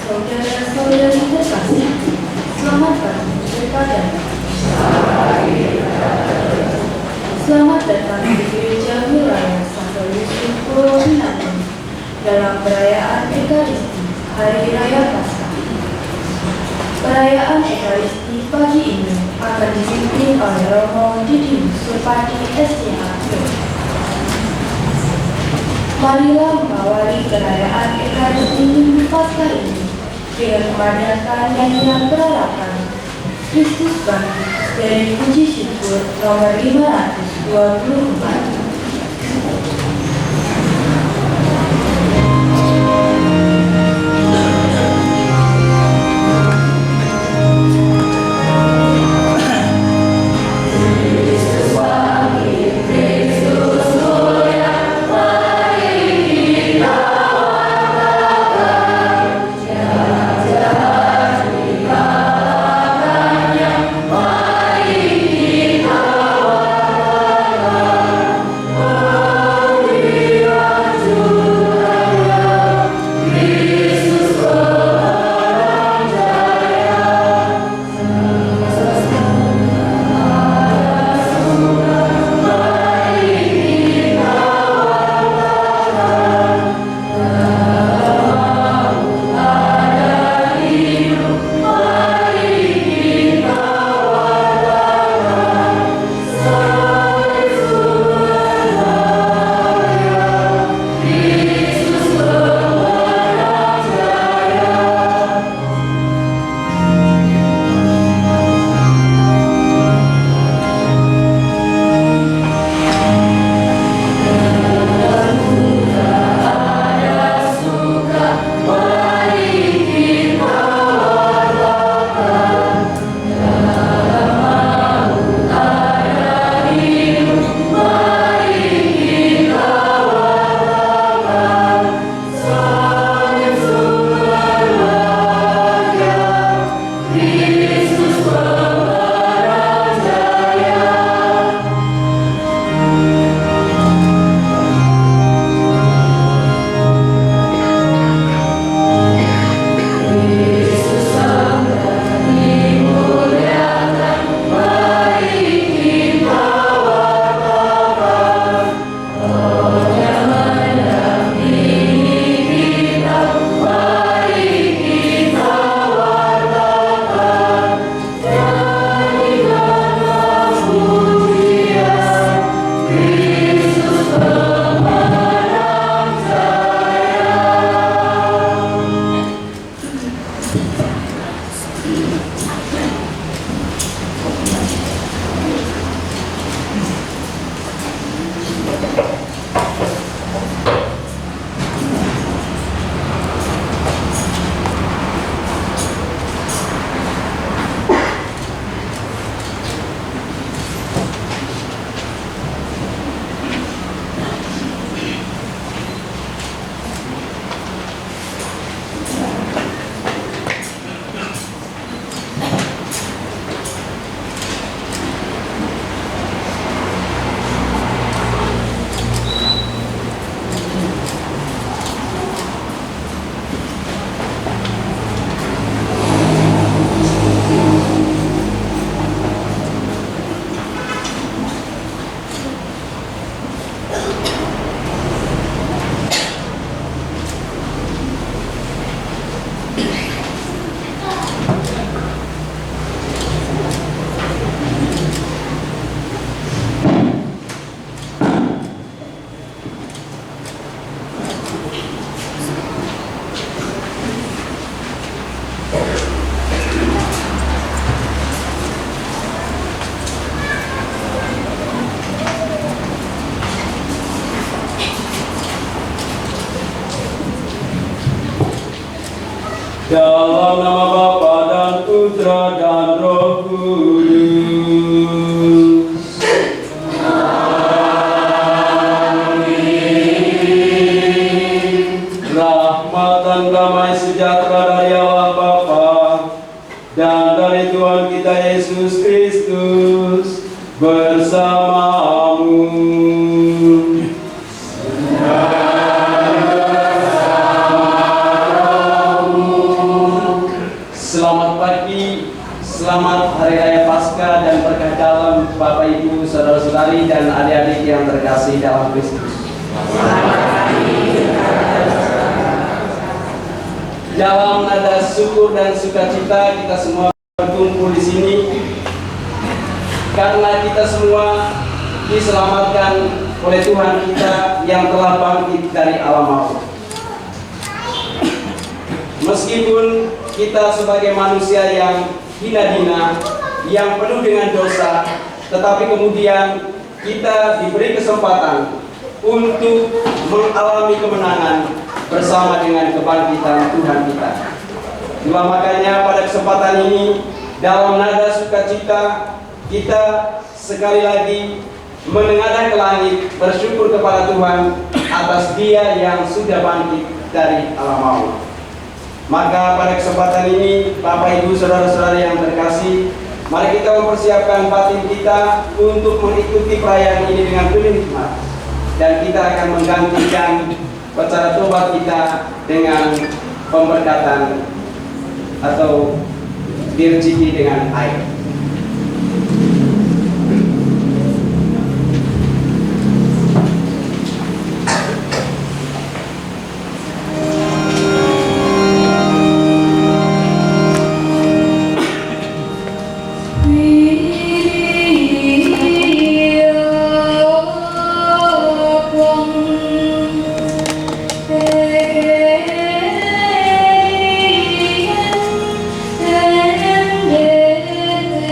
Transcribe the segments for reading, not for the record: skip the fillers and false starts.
Saudara-saudari terkasih, selamat pagi berpadamu. Selamat datang di Gereja Wilayah Santo Yusuf Purwodadi dalam perayaan Ekaristi Hari Raya Paskah. Perayaan Ekaristi pagi ini akan dipimpin oleh Romo Didimus Supati SCH. Marilah mengawali perayaan Ekaristi Minggu Paskah ini dengan memandatkan nyanyian perarakan Kristus Bangkit dari Puji Syukur nomor 524. Dalam nama Bapa dan Putra dan Roh Kudus. Amin. Rahmat dan damai sejahtera dari Allah Bapa dan dari Tuhan kita Yesus Kristus bersamamu. Dan bersama rohmu. dalam nada syukur dan sukacita kita semua berkumpul di sini karena kita semua diselamatkan oleh Tuhan kita yang telah bangkit dari alam maut. Meskipun kita sebagai manusia yang hina-hina, yang penuh dengan dosa, tetapi kemudian kita diberi kesempatan untuk mengalami kemenangan bersama dengan kebangkitan Tuhan kita. Itulah makanya pada kesempatan ini dalam nada sukacita kita sekali lagi menengadah ke langit bersyukur kepada Tuhan atas Dia yang sudah bangkit dari alam maut. Maka pada kesempatan ini Bapak Ibu Saudara-saudara yang terkasih, mari kita mempersiapkan batin kita untuk mengikuti perayaan ini dengan penuh hikmat, dan kita akan menggantikan upacara tobat kita dengan pemberkatan atau dirjiki dengan air. Hãy subscribe cho kênh Ghiền Mì Gõ để không bỏ lỡ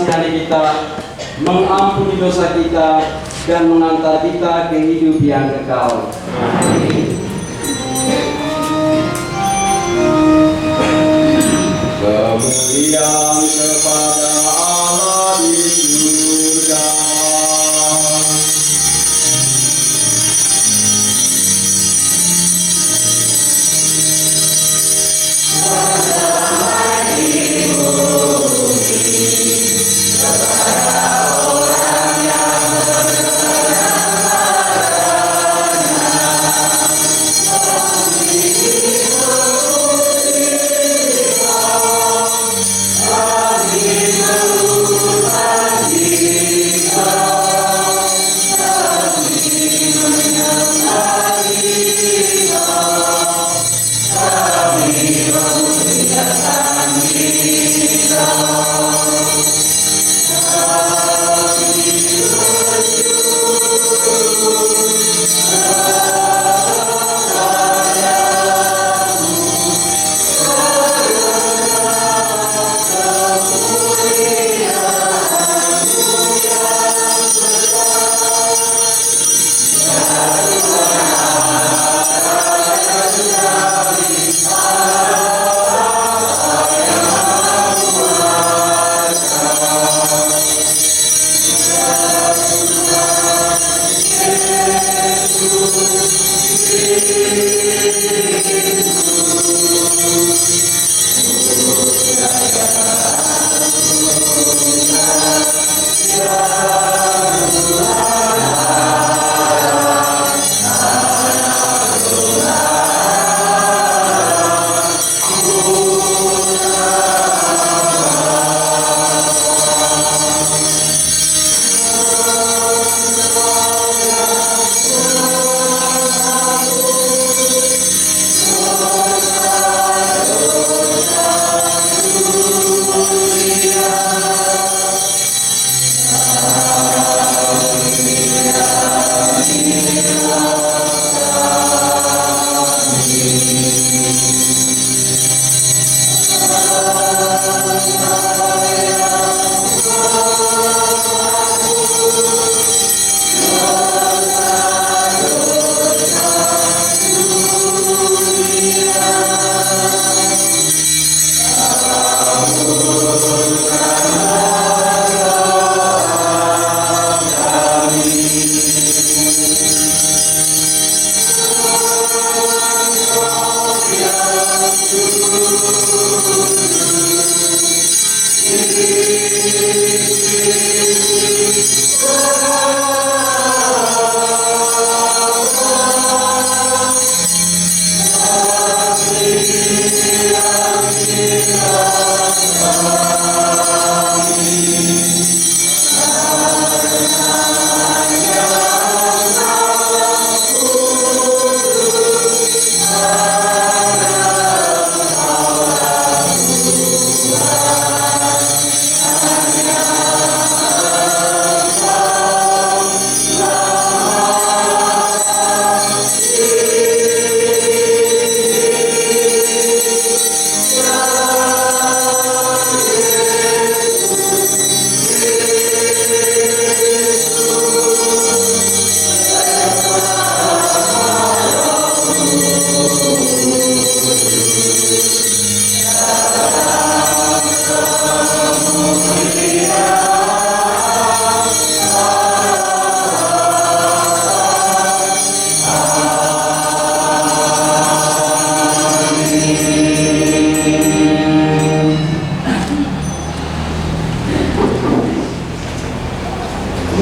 mengasihi kita, mengampuni dosa kita, dan mengantar kita ke hidup yang kekal. Amin. Kemuliaan kepada Allah di surga.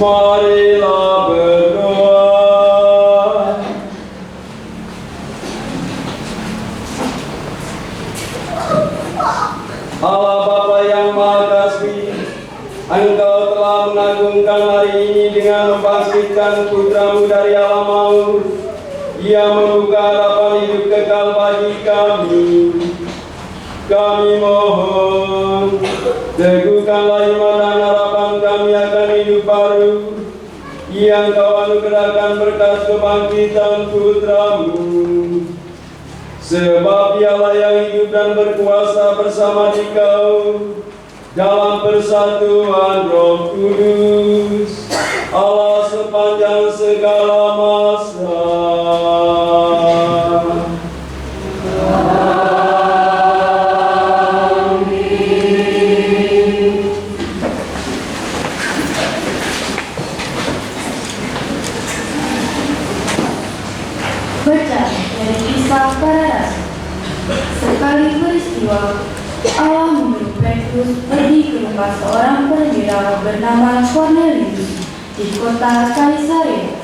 Marilah berdoa. Allah Bapa yang Maha Kasih, Engkau telah mengagungkan hari ini dengan membangkitkan putra-Mu dari alam maut. Ia membuka harapan hidup kekal bagi kami. Kami mohon, teguhkanlah iman dan harapan kami akan hidup baru yang Kau anugerahkan berkat kebangkitan putra-Mu. Sebab Dialah yang hidup dan berkuasa bersama Dikau dalam persatuan Roh Kudus, Allah sepanjang segala masa. Bacaan dari Kisah Para Rasul. Sekali peristiwa, Allah menyuruh Petrus pergi ke rumah seorang perwira bernama Cornelius di kota Kaisarea.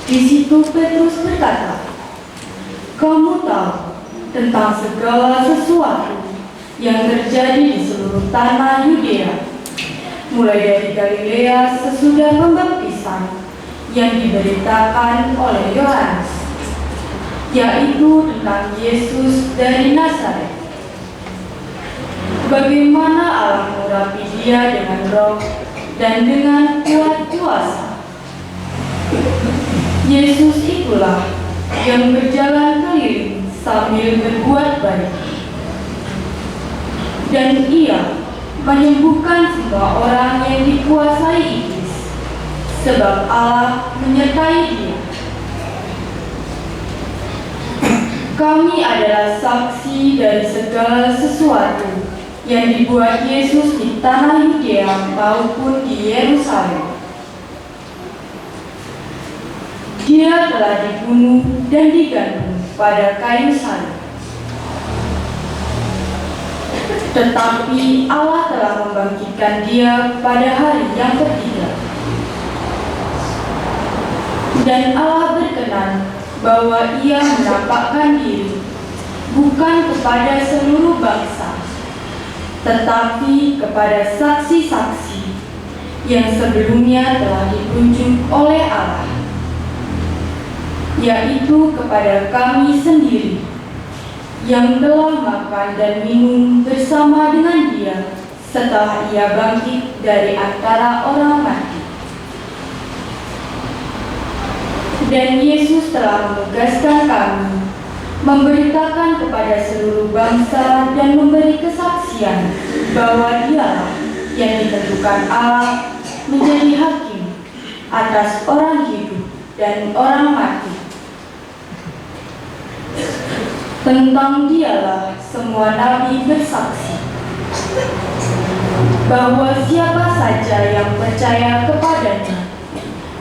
Di situ Petrus berkata, "Kamu tahu tentang segala sesuatu yang terjadi di seluruh tanah Yudea, mulai dari Galilea sesudah pembaptisan yang diberitakan oleh Yohanes, yaitu tentang Yesus dari Nazaret. Bagaimana Allah mengurapi dia dengan roh dan dengan kuat kuasa. Yesus itulah yang berjalan keliling sambil berbuat baik. Dan ia menyembuhkan semua orang yang dikuasai iblis, sebab Allah menyertai dia. Kami adalah saksi dari segala sesuatu yang dibuat Yesus di tanah Yudea maupun di Yerusalem. Dia telah dibunuh dan digantung pada kayu salib. Tetapi Allah telah membangkitkan dia pada hari yang ketiga. Dan Allah berkenan bahwa ia menampakkan diri bukan kepada seluruh bangsa, tetapi kepada saksi-saksi yang sebelumnya telah ditunjuk oleh Allah, yaitu kepada kami sendiri yang telah makan dan minum bersama dengan dia setelah ia bangkit dari antara orang mati. Dan Yesus telah menugaskan kami memberitakan kepada seluruh bangsa dan memberi kesaksian bahwa dialah yang ditentukan Allah menjadi hakim atas orang hidup dan orang mati. Tentang dialah semua nabi bersaksi bahwa siapa saja yang percaya kepadanya,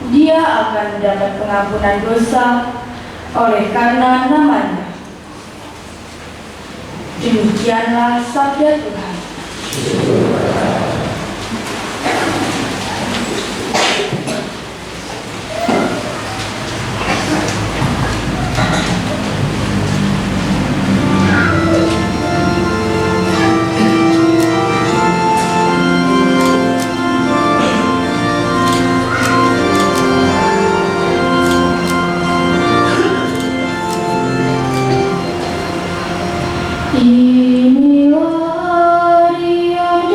dia akan mendapat pengampunan dosa oleh karena namanya. Demikianlah sabda Tuhan. Inilah dia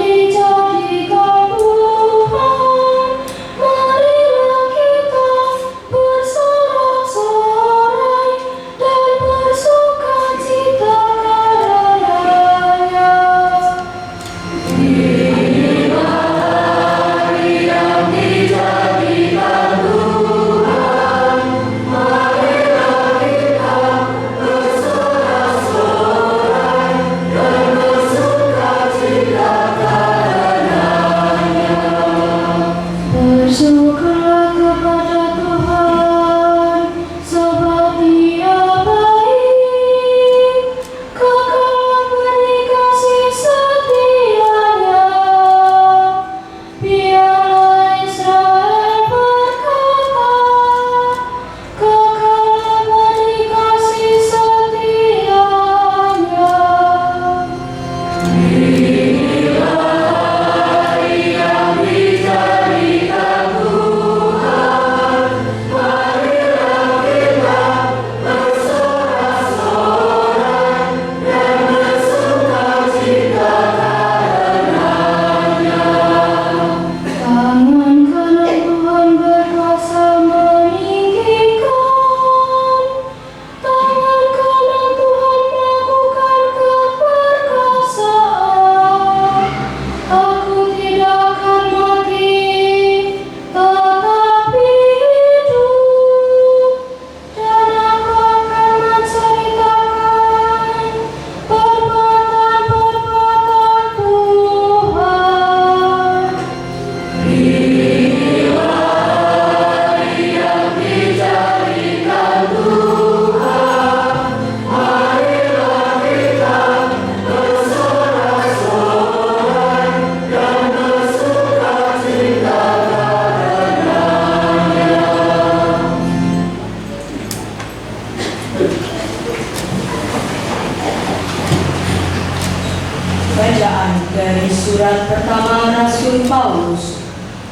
Doa Rasul Paulus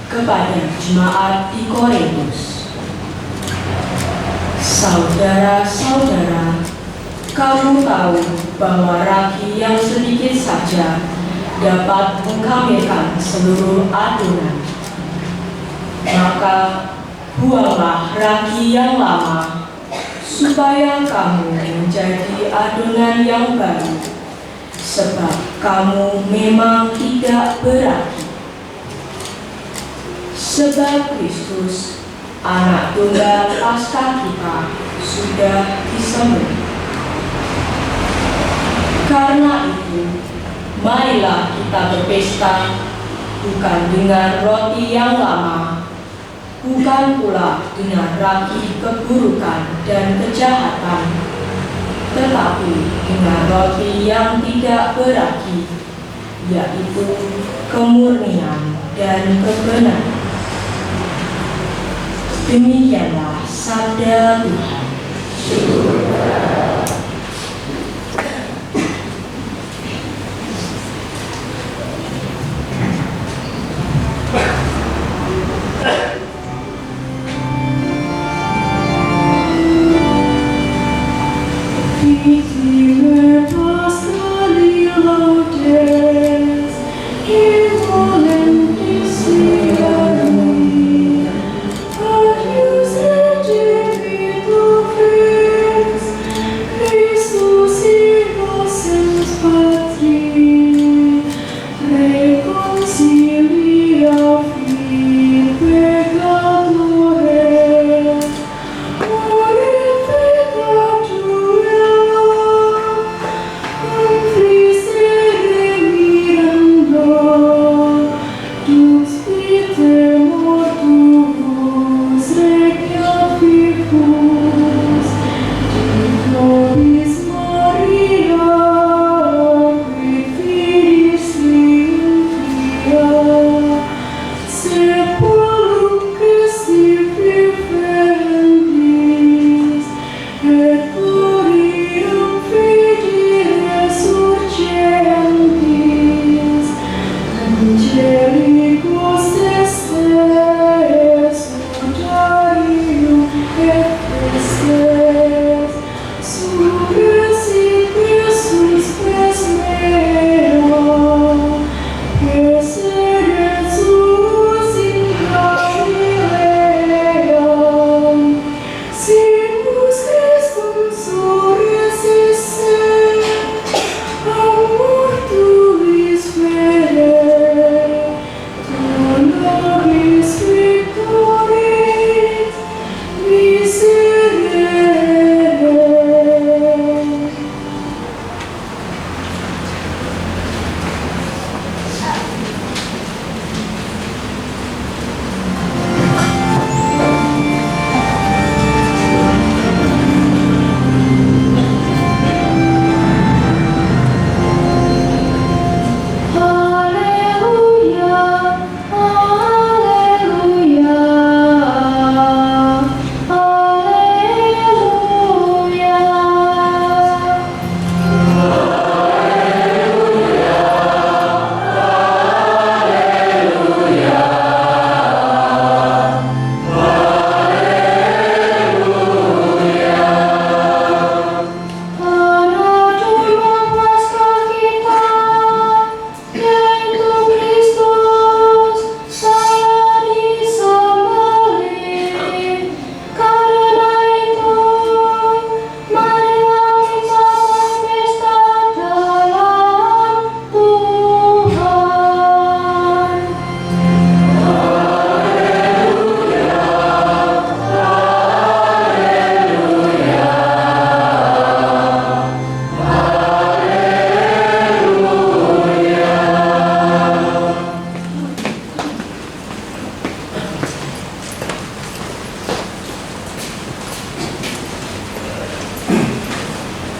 kepada jemaat di Korintus. Saudara-saudara, kamu tahu bahwa ragi yang sedikit saja dapat mengkamilkan seluruh adonan. Maka buanglah ragi yang lama, supaya kamu menjadi adonan yang baru, sebab kamu memang tidak berarti. Sebab Kristus, anak tunggal Paskah kita, sudah disembelih. Karena itu, marilah kita berpesta, bukan dengan roti yang lama, bukan pula dengan ragi keburukan dan kejahatan, tetapi dengan roti yang tidak beragi, yaitu kemurnian dan kebenaran. Demikianlah sabda Tuhan.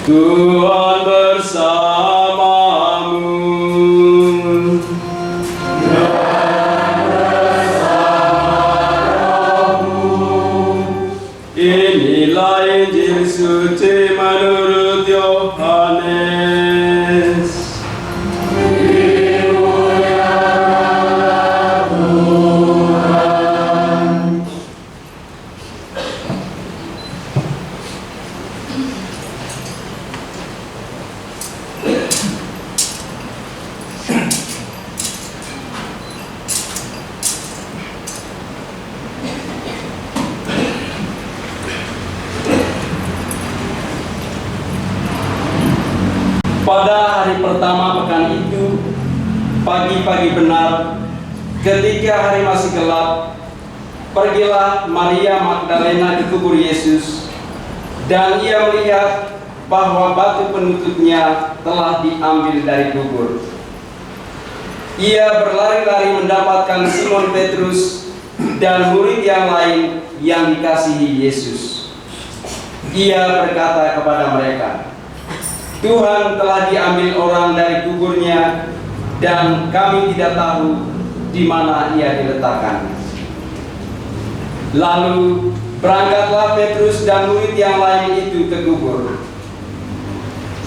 Tuhan bersamamu. Inilah Injil suci menurut Yohanes. Dimuliakan Pada hari pertama pekan itu, pagi-pagi benar, ketika hari masih gelap, pergilah Maria Magdalena ke kubur Yesus, dan ia melihat bahwa batu penutupnya telah diambil dari kubur. Ia berlari-lari mendapatkan Simon Petrus dan murid yang lain yang dikasihi Yesus. Ia berkata kepada mereka, "Tuhan telah diambil orang dari kuburnya, dan kami tidak tahu di mana ia diletakkan." Lalu berangkatlah Petrus dan murid yang lain itu ke kubur.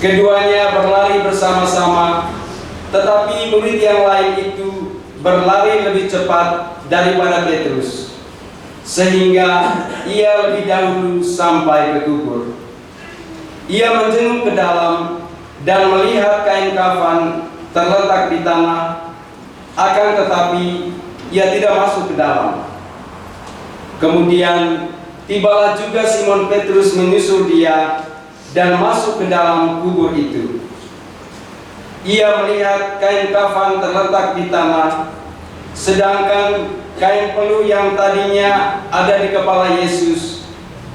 Keduanya berlari bersama-sama, tetapi murid yang lain itu berlari lebih cepat daripada Petrus, sehingga ia lebih dahulu sampai ke kubur. Ia menjenguk ke dalam dan melihat kain kafan terletak di tanah, akan tetapi ia tidak masuk ke dalam. Kemudian tibalah juga Simon Petrus menyusul dia dan masuk ke dalam kubur itu. Ia melihat kain kafan terletak di tanah, sedangkan kain peluh yang tadinya ada di kepala Yesus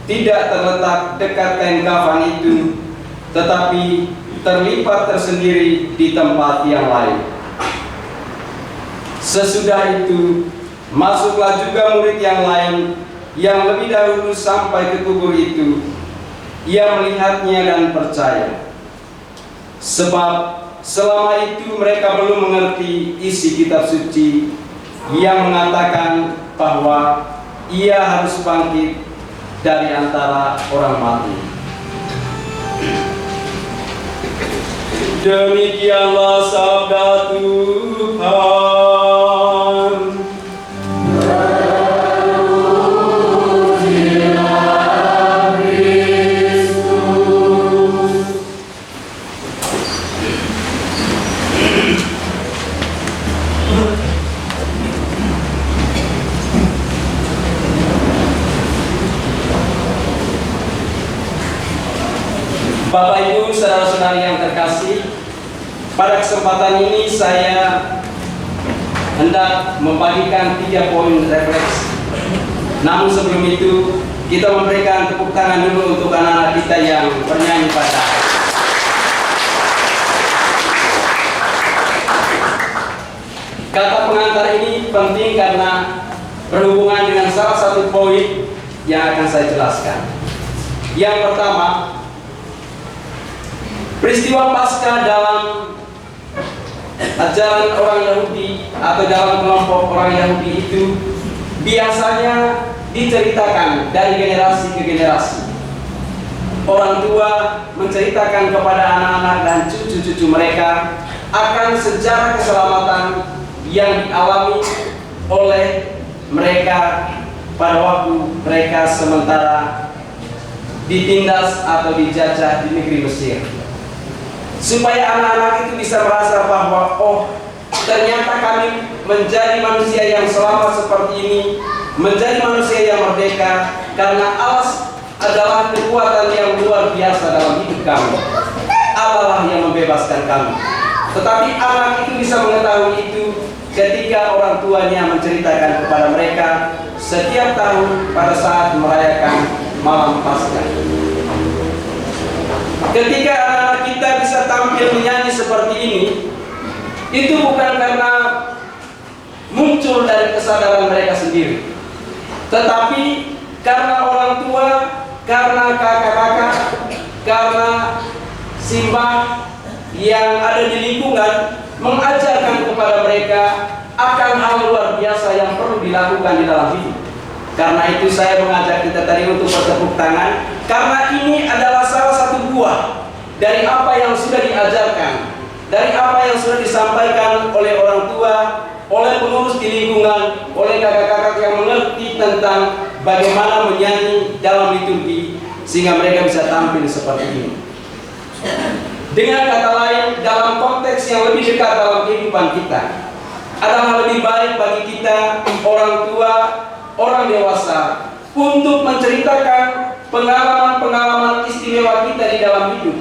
tidak terletak dekat kain kafan itu, tetapi terlipat tersendiri di tempat yang lain. Sesudah itu, masuklah juga murid yang lain yang lebih dahulu sampai ke kubur itu. Ia melihatnya dan percaya, sebab selama itu mereka belum mengerti isi kitab suci yang mengatakan bahwa ia harus bangkit dari antara orang mati. Demikianlah sabda Tuhan. Bapak Ibu, saudara-saudari yang terkasih, pada kesempatan ini saya hendak membagikan 3 poin refleksi. Namun sebelum itu, kita memberikan tepuk tangan dulu untuk anak-anak kita yang bernyanyi pada. Kata pengantar ini penting karena berhubungan dengan salah satu poin yang akan saya jelaskan. Yang pertama, peristiwa Paskah dalam ajaran orang Yahudi atau dalam kelompok orang Yahudi itu biasanya diceritakan dari generasi ke generasi. Orang tua menceritakan kepada anak-anak dan cucu-cucu mereka akan sejarah keselamatan yang dialami oleh mereka pada waktu mereka sementara ditindas atau dijajah di negeri Mesir, supaya anak-anak itu bisa merasa bahwa ternyata kami menjadi manusia yang selamat seperti ini, menjadi manusia yang merdeka karena Allah adalah kekuatan yang luar biasa dalam hidup kami. Allah lah yang membebaskan kami. Tetapi anak itu bisa mengetahui itu ketika orang tuanya menceritakan kepada mereka setiap tahun pada saat merayakan malam Paskah. Ketika anak-anak kita bisa tampil menyanyi seperti ini, itu bukan karena muncul dari kesadaran mereka sendiri, tetapi karena orang tua, karena kakak-kakak, karena simbah yang ada di lingkungan mengajarkan kepada mereka akan hal luar biasa yang perlu dilakukan di dalam hidup. Karena itu saya mengajak kita tadi untuk bertepuk tangan, karena ini adalah salah satu buah dari apa yang sudah diajarkan, dari apa yang sudah disampaikan oleh orang tua, oleh pengurus di lingkungan, oleh kakak-kakak yang mengerti tentang bagaimana menyanyi dalam liturgi sehingga mereka bisa tampil seperti ini. Dengan kata lain, dalam konteks yang lebih dekat dalam kehidupan kita, adalah lebih baik bagi kita, orang tua, orang dewasa, untuk menceritakan pengalaman-pengalaman istimewa kita di dalam hidup,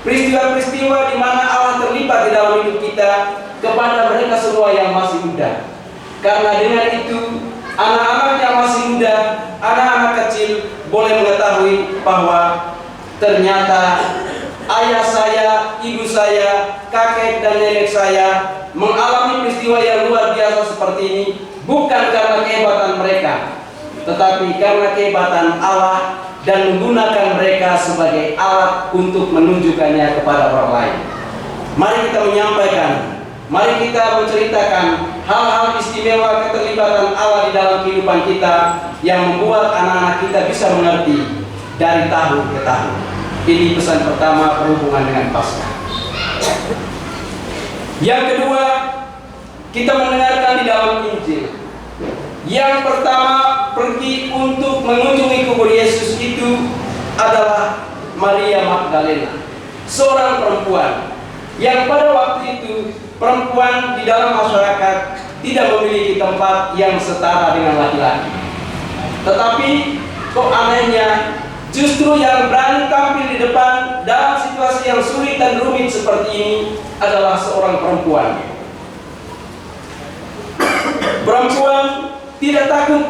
peristiwa-peristiwa di mana Allah terlibat di dalam hidup kita kepada mereka semua yang masih muda. Karena dengan itu, anak-anak yang masih muda, anak-anak kecil boleh mengetahui bahwa ternyata ayah saya, ibu saya, kakek dan nenek saya mengalami peristiwa yang luar biasa seperti ini bukan karena kehebatan mereka, tetapi karena kehebatan Allah dan menggunakan mereka sebagai alat untuk menunjukkannya kepada orang lain. Mari kita menyampaikan, mari kita menceritakan hal-hal istimewa keterlibatan Allah di dalam kehidupan kita yang membuat anak-anak kita bisa mengerti dari tahun ke tahun. Ini pesan pertama berhubungan dengan Paskah. Yang kedua, kita mendengarkan di dalam Injil. Yang pertama pergi untuk mengunjungi kubur Yesus itu adalah Maria Magdalena, seorang perempuan yang pada waktu itu perempuan di dalam masyarakat tidak memiliki tempat yang setara dengan laki-laki. Tetapi kok anehnya, justru yang berani tampil di depan dalam situasi yang sulit dan rumit seperti ini adalah seorang perempuan. Perempuan tidak takut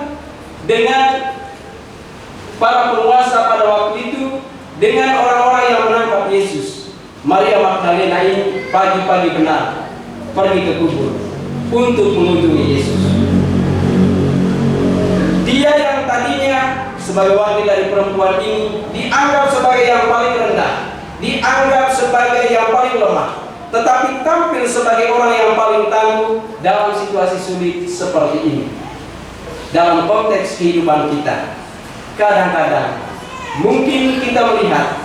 dengan para penguasa pada waktu itu, dengan orang-orang yang menangkap Yesus. Maria Magdalena ini pagi-pagi benar pergi ke kubur untuk mengunjungi Yesus. Dia yang tadinya sebagai wakil dari perempuan ini dianggap sebagai yang paling rendah, dianggap sebagai yang paling lemah, tetapi tampil sebagai orang yang paling tangguh dalam situasi sulit seperti ini. Dalam konteks kehidupan kita, kadang-kadang mungkin kita melihat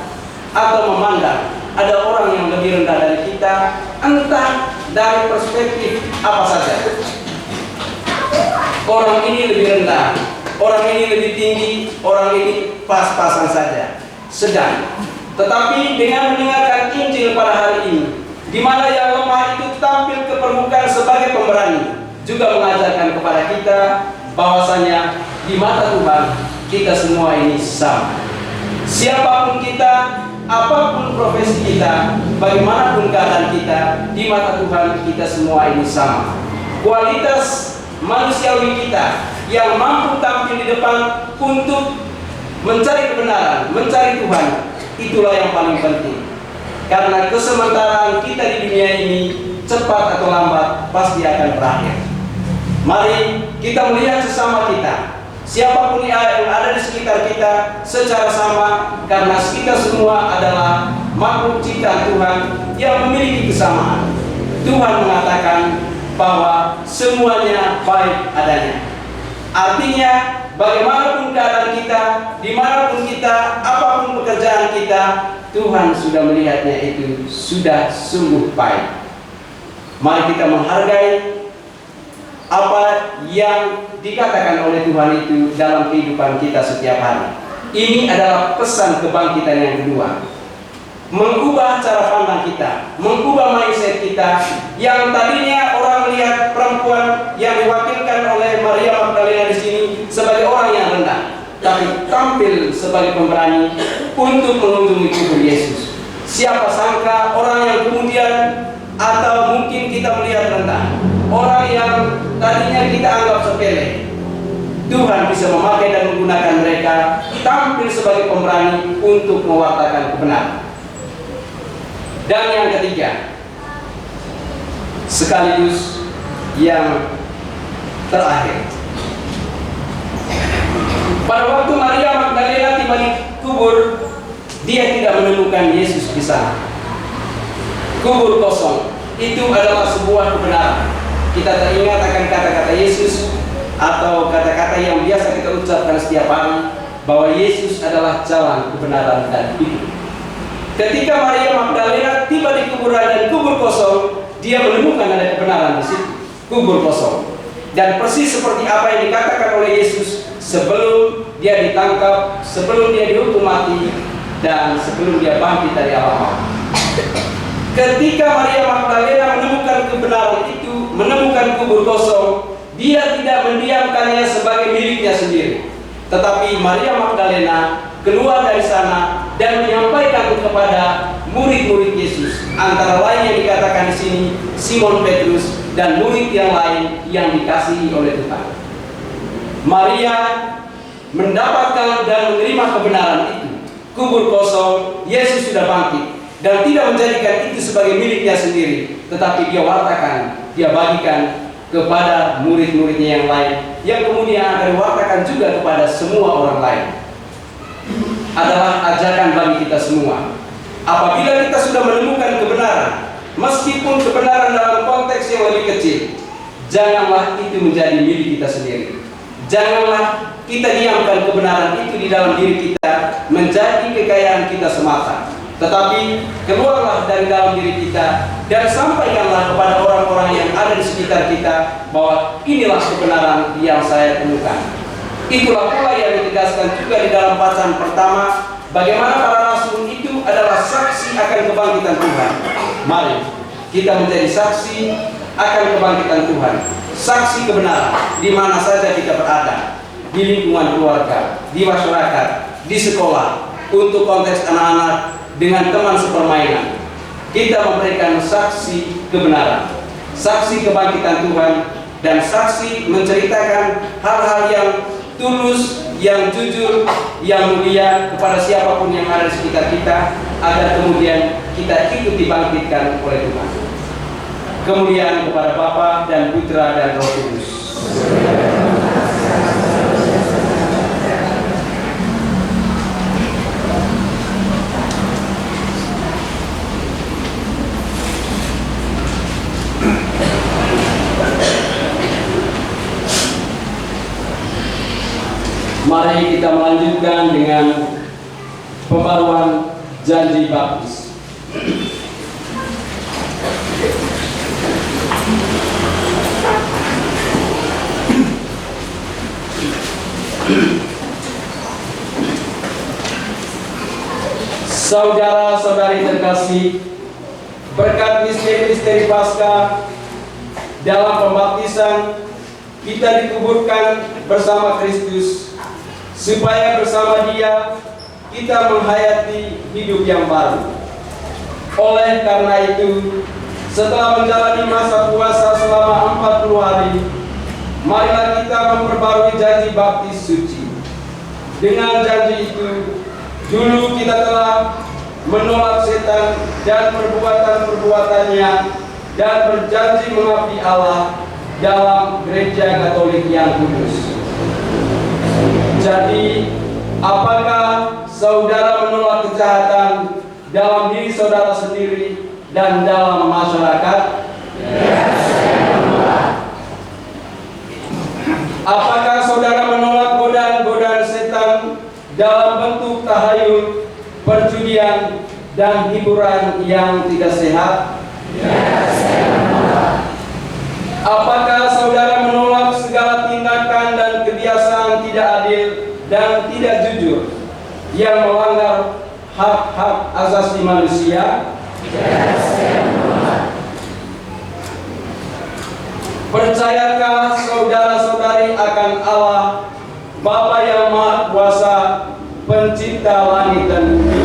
atau memandang ada orang yang lebih rendah dari kita, entah dari perspektif apa saja. Orang ini lebih rendah, orang ini lebih tinggi, orang ini pas-pasan saja, sedang. Tetapi dengan mendengarkan Injil pada hari ini, di mana yang lemah itu tampil ke permukaan sebagai pemberani, juga mengajarkan kepada kita bahwasanya di mata Tuhan kita semua ini sama. Siapapun kita, apapun profesi kita, bagaimanapun keadaan kita, di mata Tuhan kita semua ini sama. Kualitas manusiawi kita yang mampu tampil di depan untuk mencari kebenaran, mencari Tuhan, itulah yang paling penting. Karena kesementaraan kita di dunia ini cepat atau lambat pasti akan berakhir. Mari kita melihat sesama kita, siapapun yang ada di sekitar kita secara sama, karena kita semua adalah makhluk ciptaan Tuhan yang memiliki kesamaan. Tuhan mengatakan bahwa semuanya baik adanya. Artinya, bagaimanapun keadaan kita, dimanapun kita, apapun pekerjaan kita, Tuhan sudah melihatnya itu sudah sungguh baik. Mari kita menghargai apa yang dikatakan oleh Tuhan itu dalam kehidupan kita setiap hari. Ini adalah pesan kebangkitan yang kedua. Mengubah cara pandang kita, mengubah mindset kita. Yang tadinya orang melihat perempuan yang diwakilkan oleh Maria Magdalena di sini sebagai orang yang rendah, tapi tampil sebagai pemberani untuk mengunjungi kubur Yesus. Siapa sangka orang yang kemudian, atau mungkin kita melihat rendah, orang yang tadinya kita anggap sepele, Tuhan bisa memakai dan menggunakan mereka tampil sebagai pemberani untuk mewartakan kebenaran. Dan yang ketiga, sekaligus yang terakhir, pada waktu Maria Magdalena tiba di kubur, dia tidak menemukan Yesus di sana. Kubur kosong itu adalah sebuah kebenaran. Kita teringat akan kata-kata Yesus atau kata-kata yang biasa kita ucapkan setiap hari, bahwa Yesus adalah jalan, kebenaran, dan hidup. Ketika Maria Magdalena tiba di kuburan dan kubur kosong, dia menemukan ada kebenaran di situ, kubur kosong. Dan persis seperti apa yang dikatakan oleh Yesus sebelum dia ditangkap, sebelum dia dihukum mati, dan sebelum dia bangkit dari alam maut. Ketika Maria Magdalena menemukan kebenaran itu, menemukan kubur kosong, dia tidak mendiamkannya sebagai miliknya sendiri. Tetapi Maria Magdalena keluar dari sana dan menyampaikan kepada murid-murid Yesus, antara lain yang dikatakan di sini Simon Petrus dan murid yang lain yang dikasihi oleh Tuhan. Maria mendapatkan dan menerima kebenaran itu. Kubur kosong, Yesus sudah bangkit, dan tidak menjadikan itu sebagai miliknya sendiri, tetapi dia wartakan, dia bagikan kepada murid-muridnya yang lain, yang kemudian akan diwartakan juga kepada semua orang lain. Adalah ajakan bagi kita semua. Apabila kita sudah menemukan kebenaran, meskipun kebenaran dalam konteks yang lebih kecil, janganlah itu menjadi milik kita sendiri. Janganlah kita diamkan kebenaran itu di dalam diri kita menjadi kekayaan kita semata. Tetapi keluarlah dari dalam diri kita dan sampaikanlah kepada orang-orang yang ada di sekitar kita bahwa inilah kebenaran yang saya temukan. Itulah pula yang ditegaskan juga di dalam bacaan pertama, bagaimana para rasul itu adalah saksi akan kebangkitan Tuhan. Mari kita menjadi saksi akan kebangkitan Tuhan, saksi kebenaran di mana saja kita berada, di lingkungan keluarga, di masyarakat, di sekolah, untuk konteks anak-anak dengan teman sepermainan. Kita memberikan saksi kebenaran, saksi kebangkitan Tuhan, dan saksi menceritakan hal-hal yang tulus, yang jujur, yang mulia kepada siapapun yang ada di sekitar kita, agar kemudian kita ikut dibangkitkan oleh Tuhan. Kemuliaan kepada Bapa dan Putra dan Roh Kudus. Mari kita melanjutkan dengan pembaruan janji baptis. Saudara-saudari terkasih, berkat misteri-misteri Paskah, dalam pembaptisan kita dikuburkan bersama Kristus, supaya bersama Dia kita menghayati hidup yang baru. Oleh karena itu, setelah menjalani masa puasa selama 40 hari, marilah kita memperbarui janji baptis suci. Dengan janji itu, dulu kita telah menolak setan dan perbuatan-perbuatannya, dan berjanji mengabdi Allah dalam gereja Katolik yang kudus. Jadi, apakah saudara menolak kejahatan dalam diri saudara sendiri dan dalam masyarakat? Ya, saya menolak. Apakah saudara menolak godaan-godaan setan dalam bentuk tahayul, perjudian, dan hiburan yang tidak sehat? Ya, saya menolak. Apakah saudara menolak segala tindakan dan kebiasaan tidak adil dan tidak jujur yang melanggar hak-hak asasi manusia? Ya, saya menolak. Percayakah saudara-saudari akan Allah, Bapa yang Maha Kuasa, Pencipta langit dan bumi?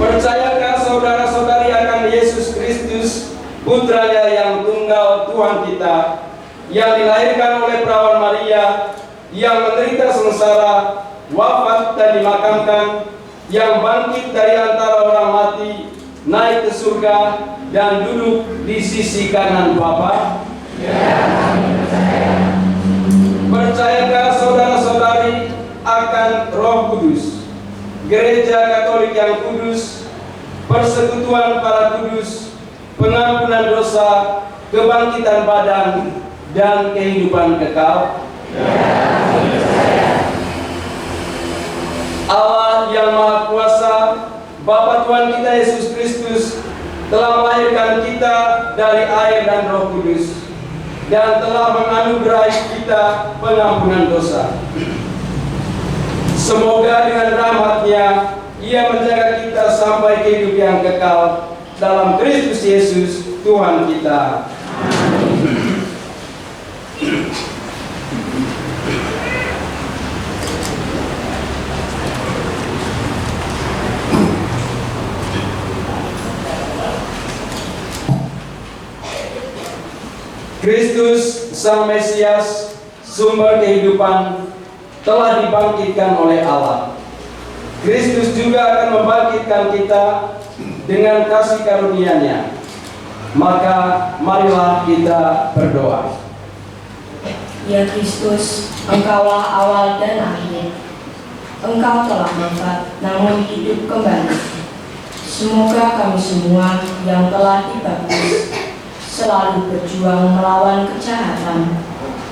Percayakah saudara-saudari akan Yesus Kristus, Putranya yang tunggal Tuhan kita, yang dilahirkan oleh perawan Maria, yang menderita sengsara, wafat dan dimakamkan, yang bangkit dari antara orang mati, naik ke surga, dan duduk di sisi kanan Bapa? Ya, kami percaya. Percayakah saudara-saudari akan Roh Kudus, Gereja Katolik yang kudus, persekutuan para kudus, pengampunan dosa, kebangkitan badan, dan kehidupan kekal? Ya, kami percaya. Allah yang Maha Kuasa, Bapa Tuhan kita Yesus Kristus, telah melahirkan kita dari air dan Roh Kudus, dan telah menganugerahi kita pengampunan dosa. Semoga dengan rahmat-Nya Ia menjaga kita sampai ke hidup yang kekal dalam Kristus Yesus Tuhan kita. Amin. Kristus Sang Mesias, sumber kehidupan, telah dibangkitkan oleh Allah. Kristus juga akan membangkitkan kita dengan kasih karunia-Nya. Maka marilah kita berdoa. Ya Kristus, Engkaulah awal dan akhir. Engkau telah wafat namun hidup kembali. Semoga kami semua yang telah dibaptis selalu berjuang melawan kejahatan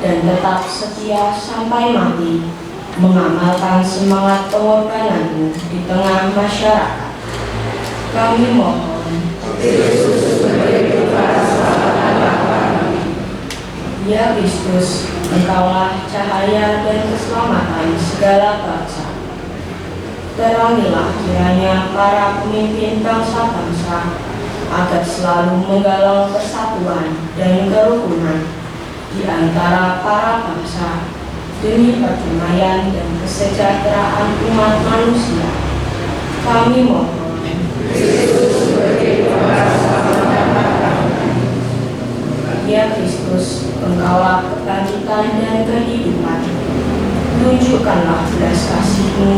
dan tetap setia sampai mati, mengamalkan semangat pengorbanan-Mu di tengah masyarakat. Kami mohon, Ya Kristus, Engkaulah cahaya dan keselamatan segala bangsa. Terangilah kiranya para pemimpin bangsa-bangsa agar selalu menggalang persatuan dan kerukunan di antara para bangsa demi perdamaian dan kesejahteraan umat manusia. Kami mohon, Ya Kristus, Engkaulah kebangkitan dan kehidupan. Tunjukkanlah belas kasih-Mu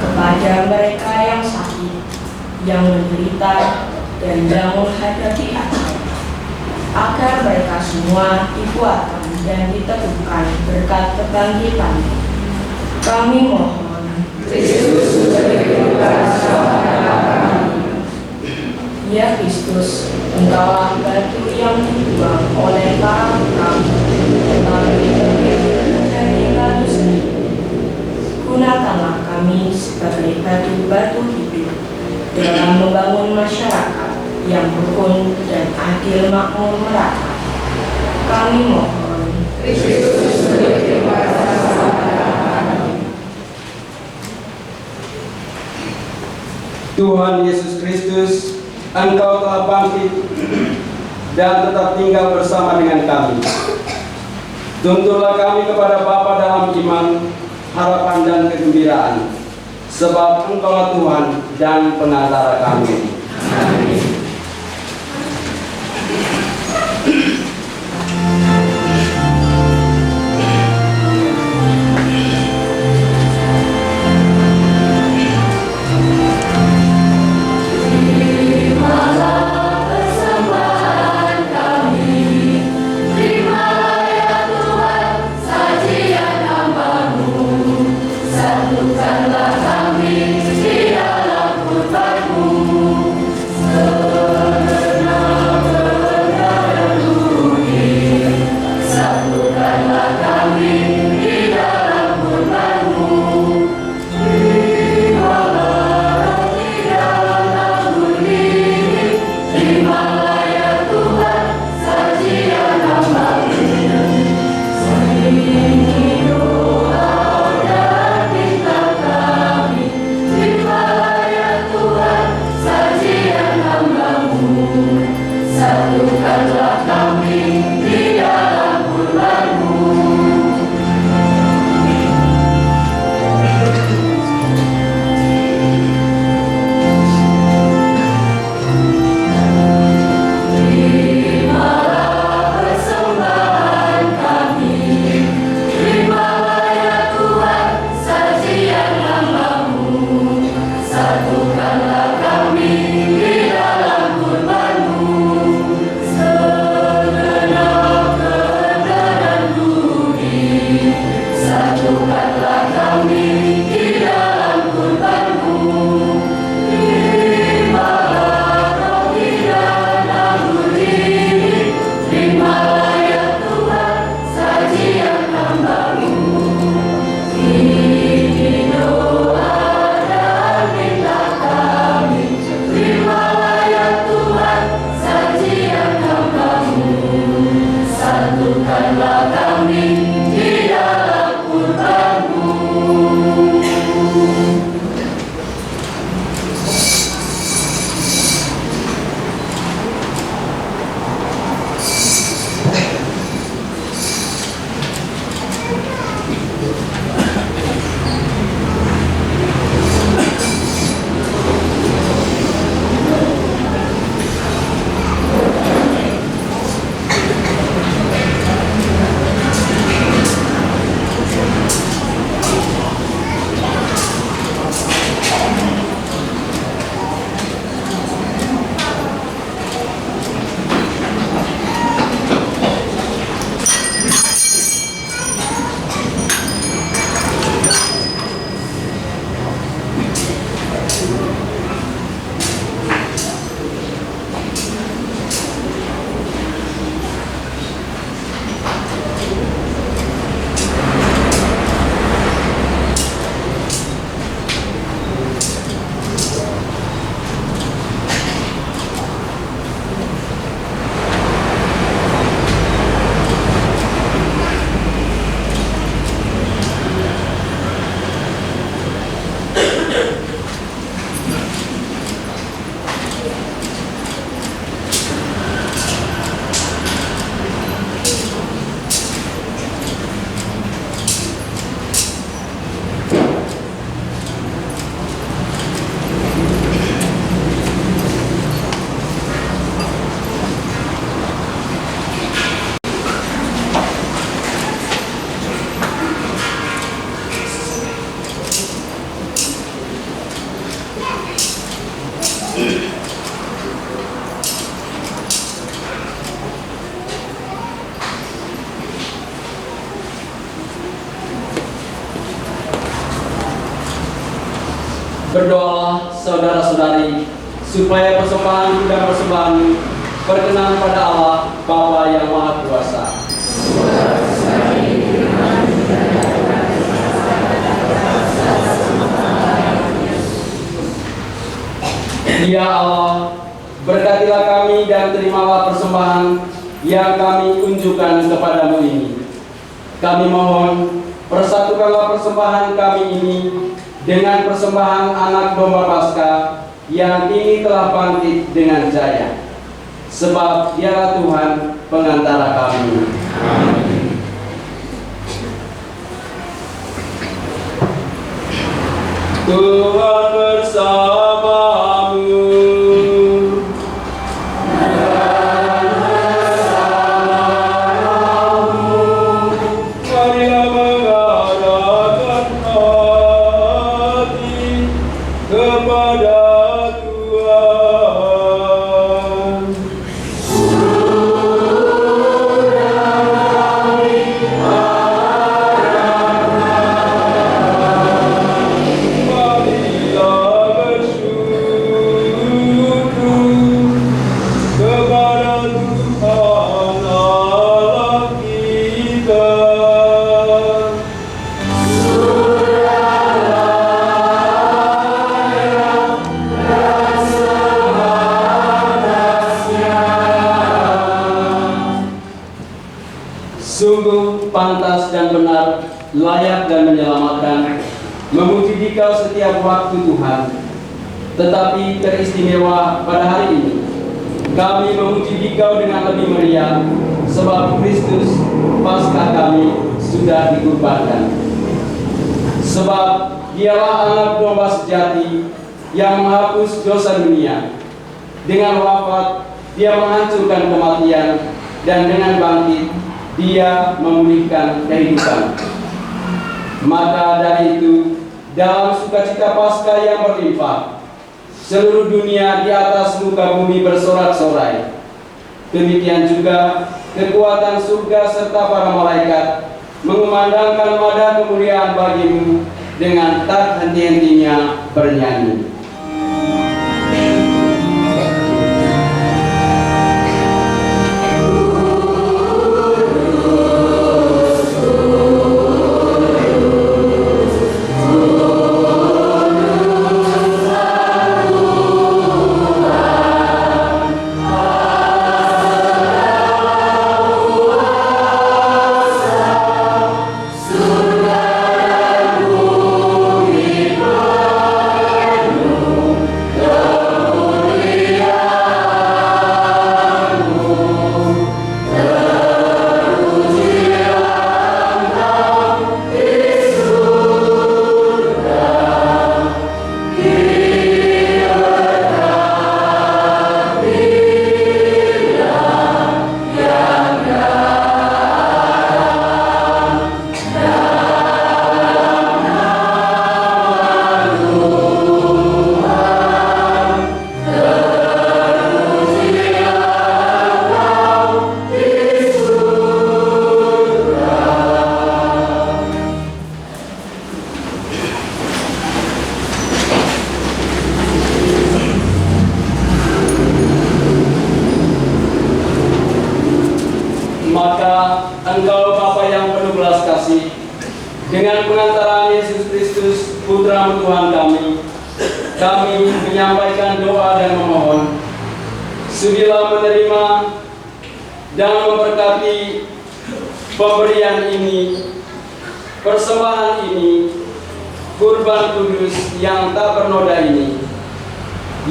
kepada mereka yang sakit, yang menderita, dan yang menghadapi ajal, agar mereka semua dikuatkan dan diteguhkan berkat kebangkitan. Kami mohon, Ya Kristus, Engkaulah batu yang dibuang oleh para tukang, tetapi menjadi batu sendiri. Gunakanlah kami sebagai batu-batu hidup dalam membangun masyarakat yang rukun dan adil makmur merata. Kami mohon, Tuhan Yesus Kristus, Engkau telah bangkit dan tetap tinggal bersama dengan kami. Tuntunlah kami kepada Bapa dalam iman, harapan dan kegembiraan, sebab Engkaulah Tuhan dan Pengantara kami. Amin. Berdoalah saudara-saudari, supaya persembahan dan persembahan berkenan pada Allah Bapa yang Maha Kuasa. Ya Allah, berkatilah kami dan terimalah persembahan yang kami unjukkan kepadamu ini. Kami mohon, persatukanlah persembahan kami ini dengan persembahan anak domba Paskah yang kini telah bangkit dengan jaya. Sebab Dialah Tuhan pengantara kami. Amin. Tuhan bersamamu. Sungguh pantas dan benar, layak dan menyelamatkan, memuji Dikau setiap waktu Tuhan. Tetapi teristimewa pada hari ini, kami memuji Dikau dengan lebih meriah, sebab Kristus Paskah kami sudah dikurbankan. Sebab Dialah anak domba sejati yang menghapus dosa dunia. Dengan wafat Dia menghancurkan kematian, dan dengan bangkit Dia memulihkan kehidupan. Maka dari itu, dalam sukacita Paskah yang berlimpah, seluruh dunia di atas muka bumi bersorak-sorai. Demikian juga kekuatan surga serta para malaikat mengumandangkan nada kemuliaan bagimu dengan tak henti-hentinya bernyanyi. Maka Engkau Bapa yang penuh belas kasih, dengan pengantaraan Yesus Kristus Putra Tuhan kami menyampaikan doa dan memohon, sudilah menerima dan memberkati pemberian ini, persembahan ini, kurban kudus yang tak bernoda ini,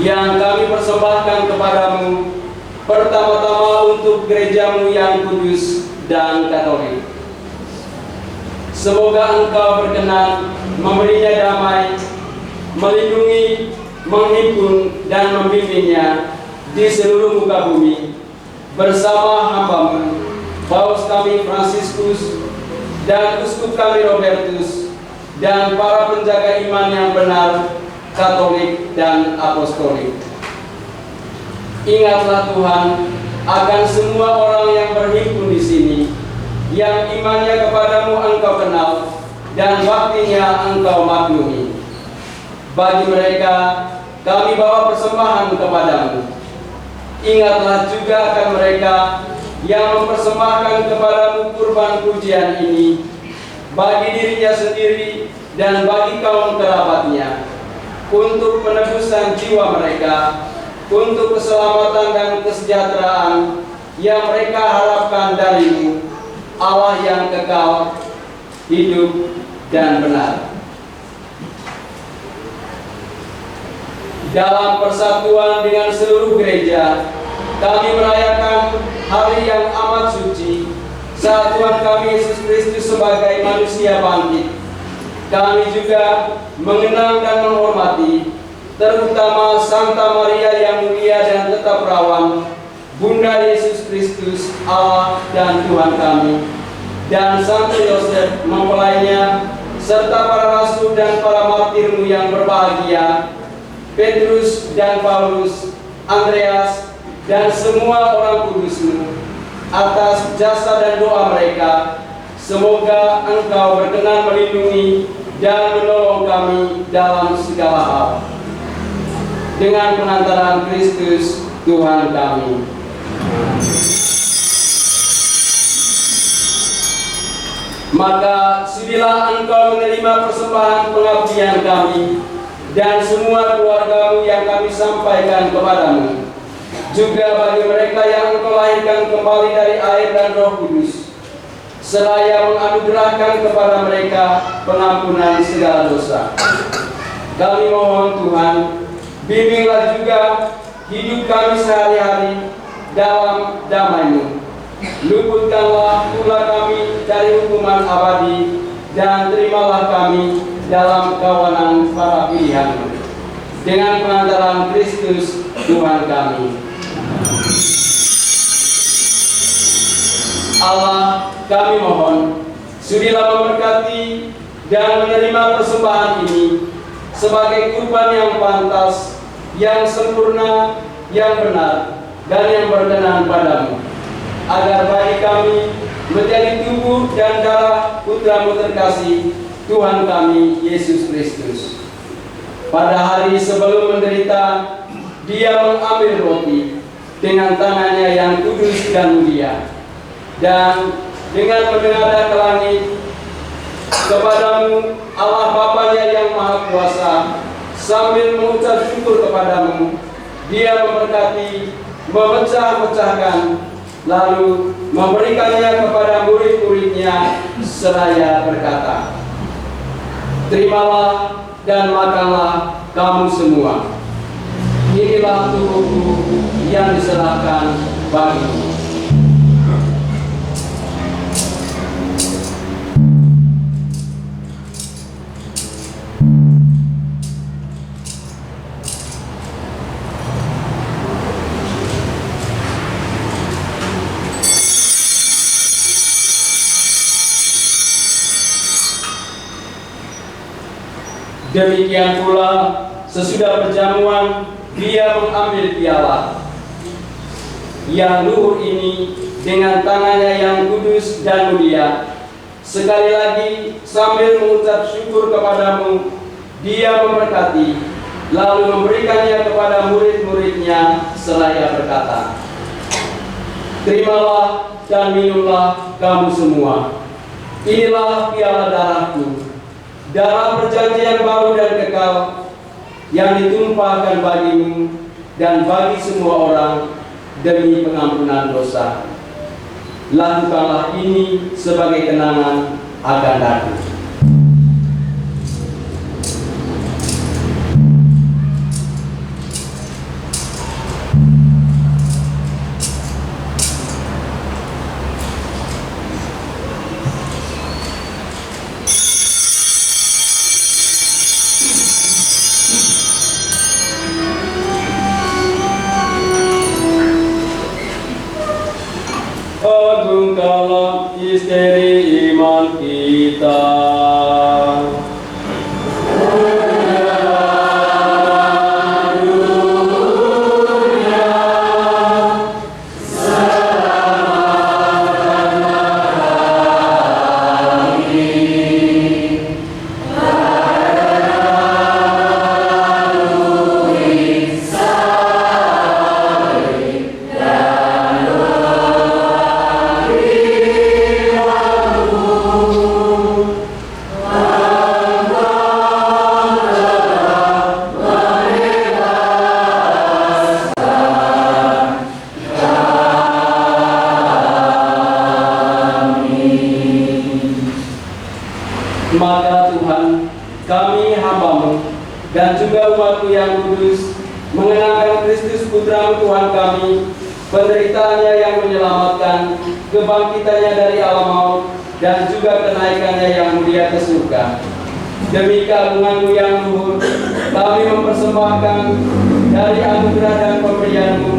yang kami persembahkan kepadamu, pertama-tama untuk gerejamu yang kudus dan katolik. Semoga Engkau berkenan memberinya damai, melindungi, menghimpun, dan membimbingnya di seluruh muka bumi, bersama hamba-Mu, Paus kami Fransiskus, dan Uskup kami Robertus, dan para penjaga iman yang benar, katolik, dan apostolik. Ingatlah Tuhan akan semua orang yang berhimpun di sini, yang imannya kepadamu Engkau kenal dan baktinya Engkau maklumi. Bagi mereka kami bawa persembahan kepadamu. Ingatlah juga akan mereka yang mempersembahkan kepadamu kurban pujian ini, bagi dirinya sendiri dan bagi kaum kerabatnya, untuk penebusan jiwa mereka, untuk keselamatan dan kesejahteraan yang mereka harapkan darimu, Allah yang kekal, hidup dan benar. Dalam persatuan dengan seluruh gereja, kami merayakan hari yang amat suci saat Tuhan kami Yesus Kristus sebagai manusia bangkit. Kami juga mengenang dan menghormati terutama Santa Maria yang mulia dan tetap perawan, Bunda Yesus Kristus, Allah dan Tuhan kami, dan Santo Yosef mempelainya, serta para rasul dan para martirmu yang berbahagia, Petrus dan Paulus, Andreas, dan semua orang kudusmu. Atas jasa dan doa mereka, semoga Engkau berkenan melindungi dan menolong kami dalam segala hal. Dengan pengantaran Kristus Tuhan kami. Maka sudilah Engkau menerima persembahan pengabdian kami dan semua keluargamu yang kami sampaikan kepadamu, juga bagi mereka yang Engkau lahirkan kembali dari air dan Roh Kudus, seraya menganugerahkan kepada mereka pengampunan segala dosa. Kami mohon Tuhan, bimbinglah juga hidup kami sehari-hari dalam damai-Mu. Luputkanlah pula kami dari hukuman abadi, dan terimalah kami dalam kawanan para pilihan-Mu. Dengan pengantaran Kristus Tuhan kami. Allah, kami mohon, sudilah memberkati dan menerima persembahan ini sebagai kurban yang pantas, yang sempurna, yang benar, dan yang berkenan padamu, agar bagi kami menjadi tubuh dan darah Putra-Mu terkasih, Tuhan kami Yesus Kristus. Pada hari sebelum menderita, Dia mengambil roti dengan tangannya yang kudus dan mulia, dan dengan menengadah ke langit kepadamu, Allah Bapanya yang Maha Kuasa, sambil mengucap syukur kepadamu, Dia memberkati, memecah-mecahkan, lalu memberikannya kepada murid-muridnya, seraya berkata, "Terimalah dan makanlah kamu semua. Inilah tubuhku yang diserahkan bagimu." Demikian pula sesudah perjamuan, Dia mengambil piala yang luhur ini dengan tangannya yang kudus dan mulia. Sekali lagi sambil mengucap syukur kepadamu, Dia memberkati, lalu memberikannya kepada murid-muridnya, seraya berkata, "Terimalah dan minumlah kamu semua. Inilah piala darahku, darah perjanjian baru dan kekal, yang ditumpahkan bagimu dan bagi semua orang demi pengampunan dosa. Lakukanlah ini sebagai kenangan akan aku." Agungkanlah misteri iman kita. Maka Tuhan, kami hamba-Mu dan juga umat-Mu yang kudus mengenangkan Kristus Putra-Mu Tuhan kami, penderitaannya yang menyelamatkan, kebangkitannya dari alam maut, dan juga kenaikannya yang mulia ke surga. Demi keagungan-Mu yang luhur, kami mempersembahkan dari anugerah dan pemberian-Mu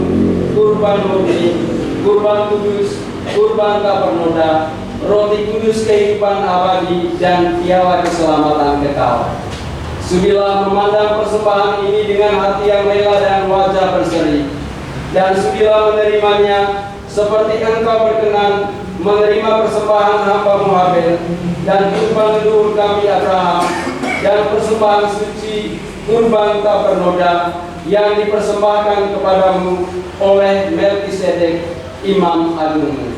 kurban murni, kurban kudus, kurban kapernoda, roti kudus kehidupan abadi, dan piala keselamatan kekal. Sudilah memandang persembahan ini dengan hati yang rela dan wajah berseri, dan sudilah menerimanya seperti Engkau berkenan menerima persembahan hamba-Mu Habel dan kurban leluhur kami Abraham, dan persembahan suci kurban kapernoda yang dipersembahkan kepadamu oleh Melkisedek, Imam Agung.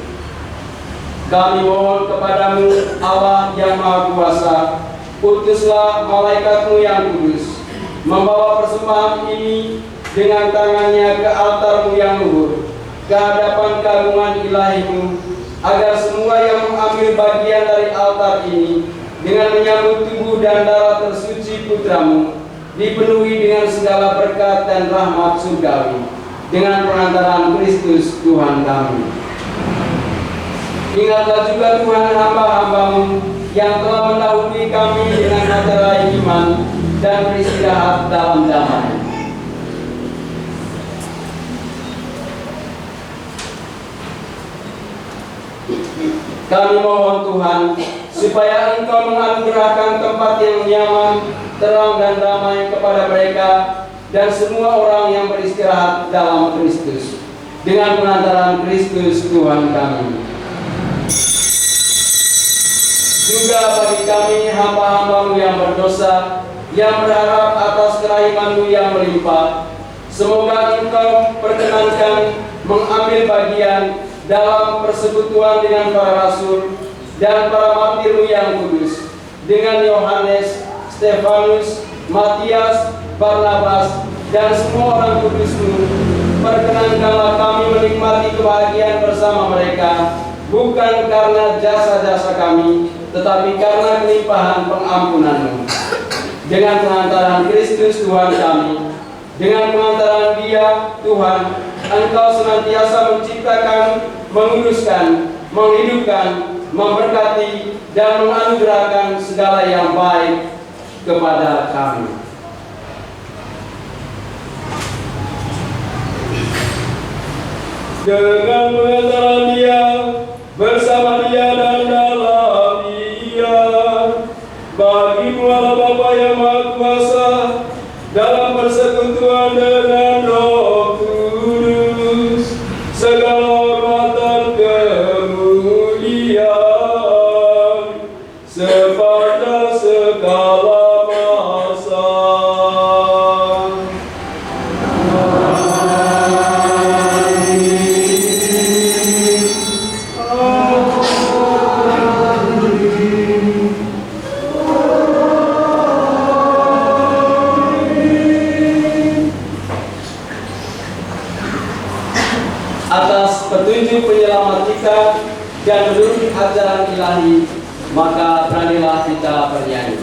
Kami mohon kepadamu, Allah yang Maha Kuasa, utuslah malaikat-Mu yang kudus, membawa persembahan ini dengan tangannya ke altar-Mu yang luhur, ke hadapan keagungan ilahi-Mu, agar semua yang mengambil bagian dari altar ini dengan menyambut tubuh dan darah tersuci Putra-Mu dipenuhi dengan segala berkat dan rahmat surgawi dengan perantaraan Kristus Tuhan kami. Ingatlah juga Tuhan hamba-hamba-Mu yang telah mendahului kami dengan materai iman dan beristirahat dalam damai. Kami mohon Tuhan, supaya Engkau menganugerahkan tempat yang nyaman, terang dan damai kepada mereka dan semua orang yang beristirahat dalam Kristus, dengan perantaraan Kristus Tuhan kami. Juga bagi kami hamba-hamba-Mu yang berdosa, yang berharap atas kerahiman-Mu yang melimpah, semoga Engkau perkenankan mengambil bagian dalam persekutuan dengan para rasul dan para martir-Mu yang kudus, dengan Yohanes, Stefanus, Matias, Barnabas, dan semua orang kudus-Mu. Perkenankanlah kami menikmati kebahagiaan bersama mereka, bukan karena jasa-jasa kami, tetapi karena kelimpahan pengampunan-Mu. Dengan pengantaran Kristus Tuhan kami, dengan pengantaran Dia, Tuhan, Engkau senantiasa menciptakan, menguduskan, menghidupkan, memberkati, dan menganugerahkan segala yang baik kepada kami. Dengan pengantaran Dia, bersama Dia dan dalam Dia, bagi-Mu Allah Bapa yang Maha Kuasa, dalam persekutuan dengan Roh Kudus, segala hormat dan kemuliaan sepanjang segala masa. Atas petunjuk penyelamat kita dan menurut ajaran ilahi, maka beranilah kita bernyanyi.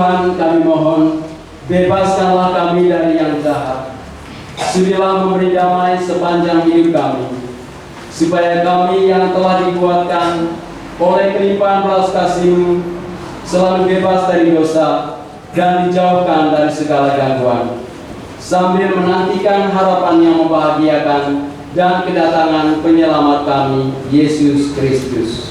Tuhan, kami mohon, bebaskanlah kami dari yang jahat. Sudilah memberi damai sepanjang hidup kami, supaya kami yang telah dikuatkan oleh kelimpahan belas kasih-Mu selalu bebas dari dosa dan dijauhkan dari segala gangguan, sambil menantikan harapan yang membahagiakan dan kedatangan penyelamat kami, Yesus Kristus.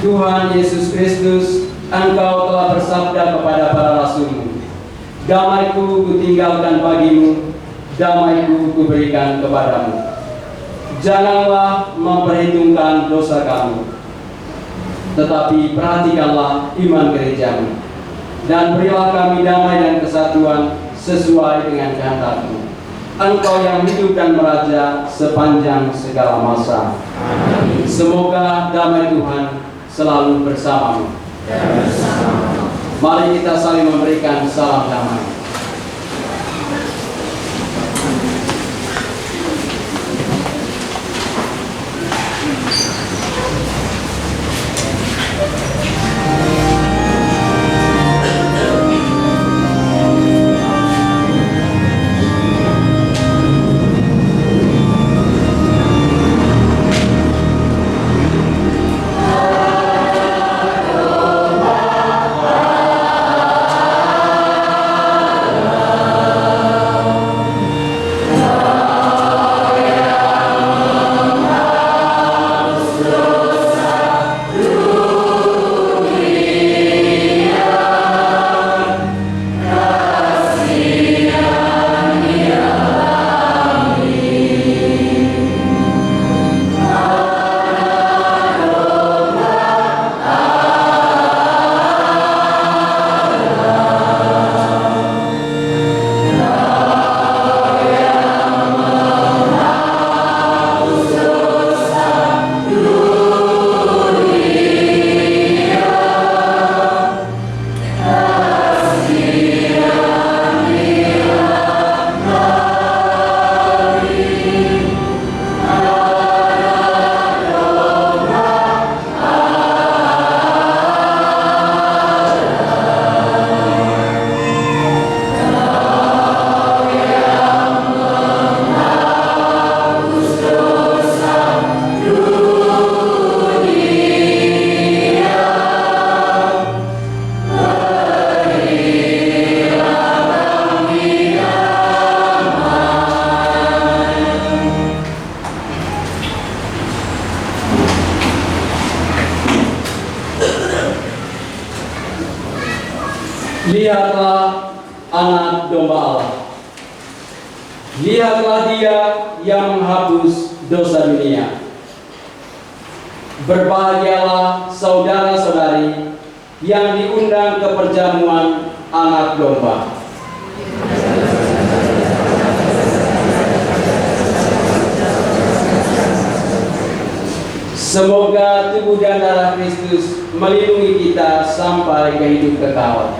Tuhan Yesus Kristus, Engkau telah bersabda kepada para rasul-Mu, damai-Ku kutinggalkan bagimu, damai-Ku kuberikan kepadamu. Janganlah memperhitungkan dosa kami, tetapi perhatikanlah iman gereja-Mu, dan berilah kami damai dan kesatuan sesuai dengan kehendak-Mu. Engkau yang hidup dan meraja sepanjang segala masa. Amin. Semoga damai Tuhan selalu bersamamu. Mari kita saling memberikan salam damai. Lihatlah anak domba Allah. Lihatlah Dia yang menghapus dosa dunia. Berbahagialah saudara-saudari yang diundang ke perjamuan anak domba. Semoga tubuh dan darah Kristus melindungi kita sampai ke hidup kekal.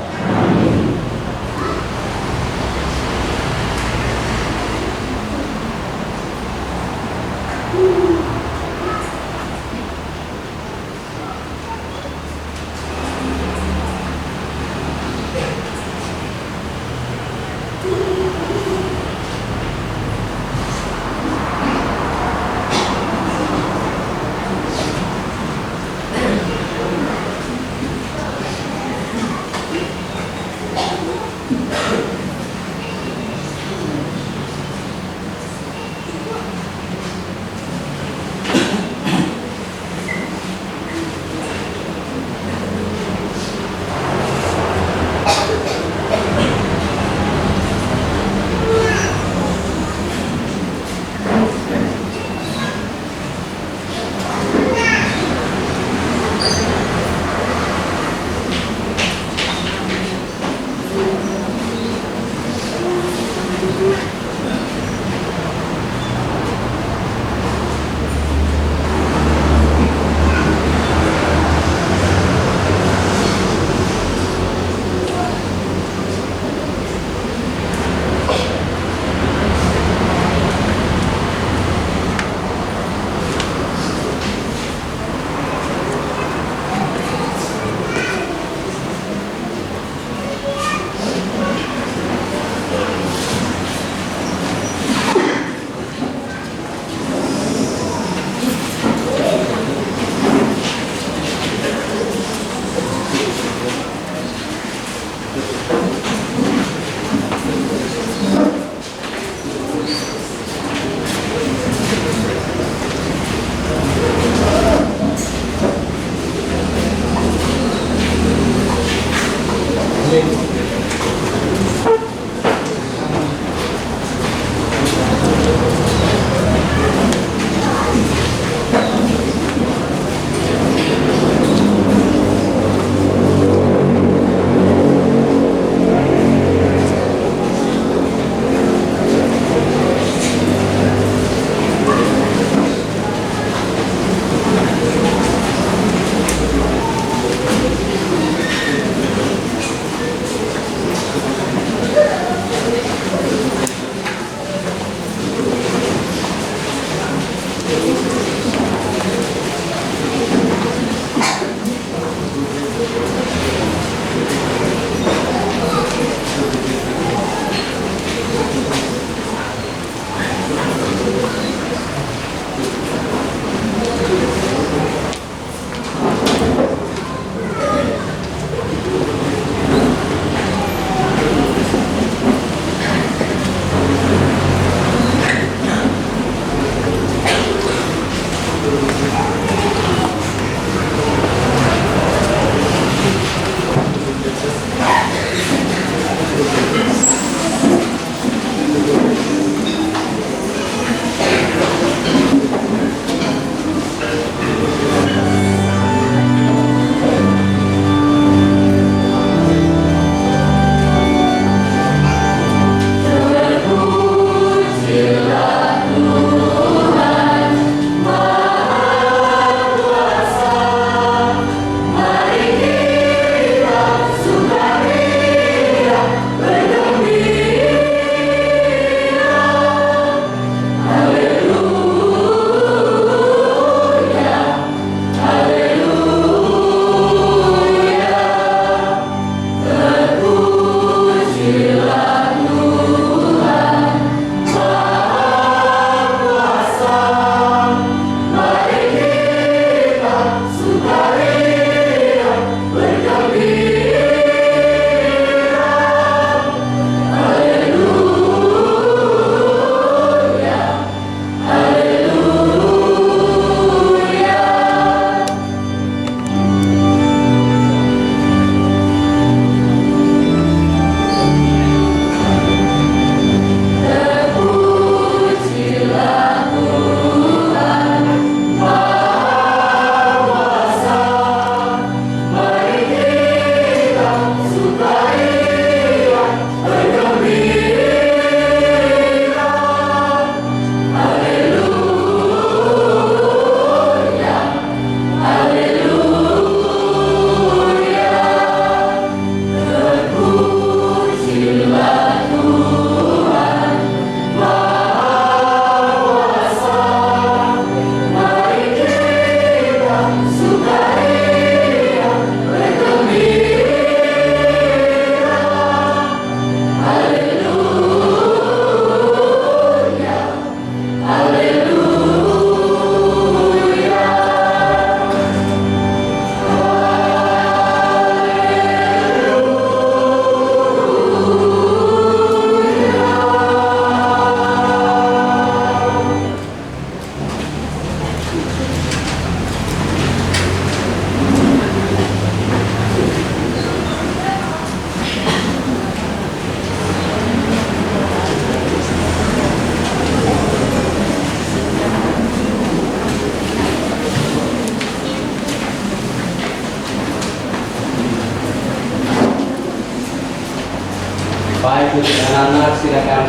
anak-anak silakan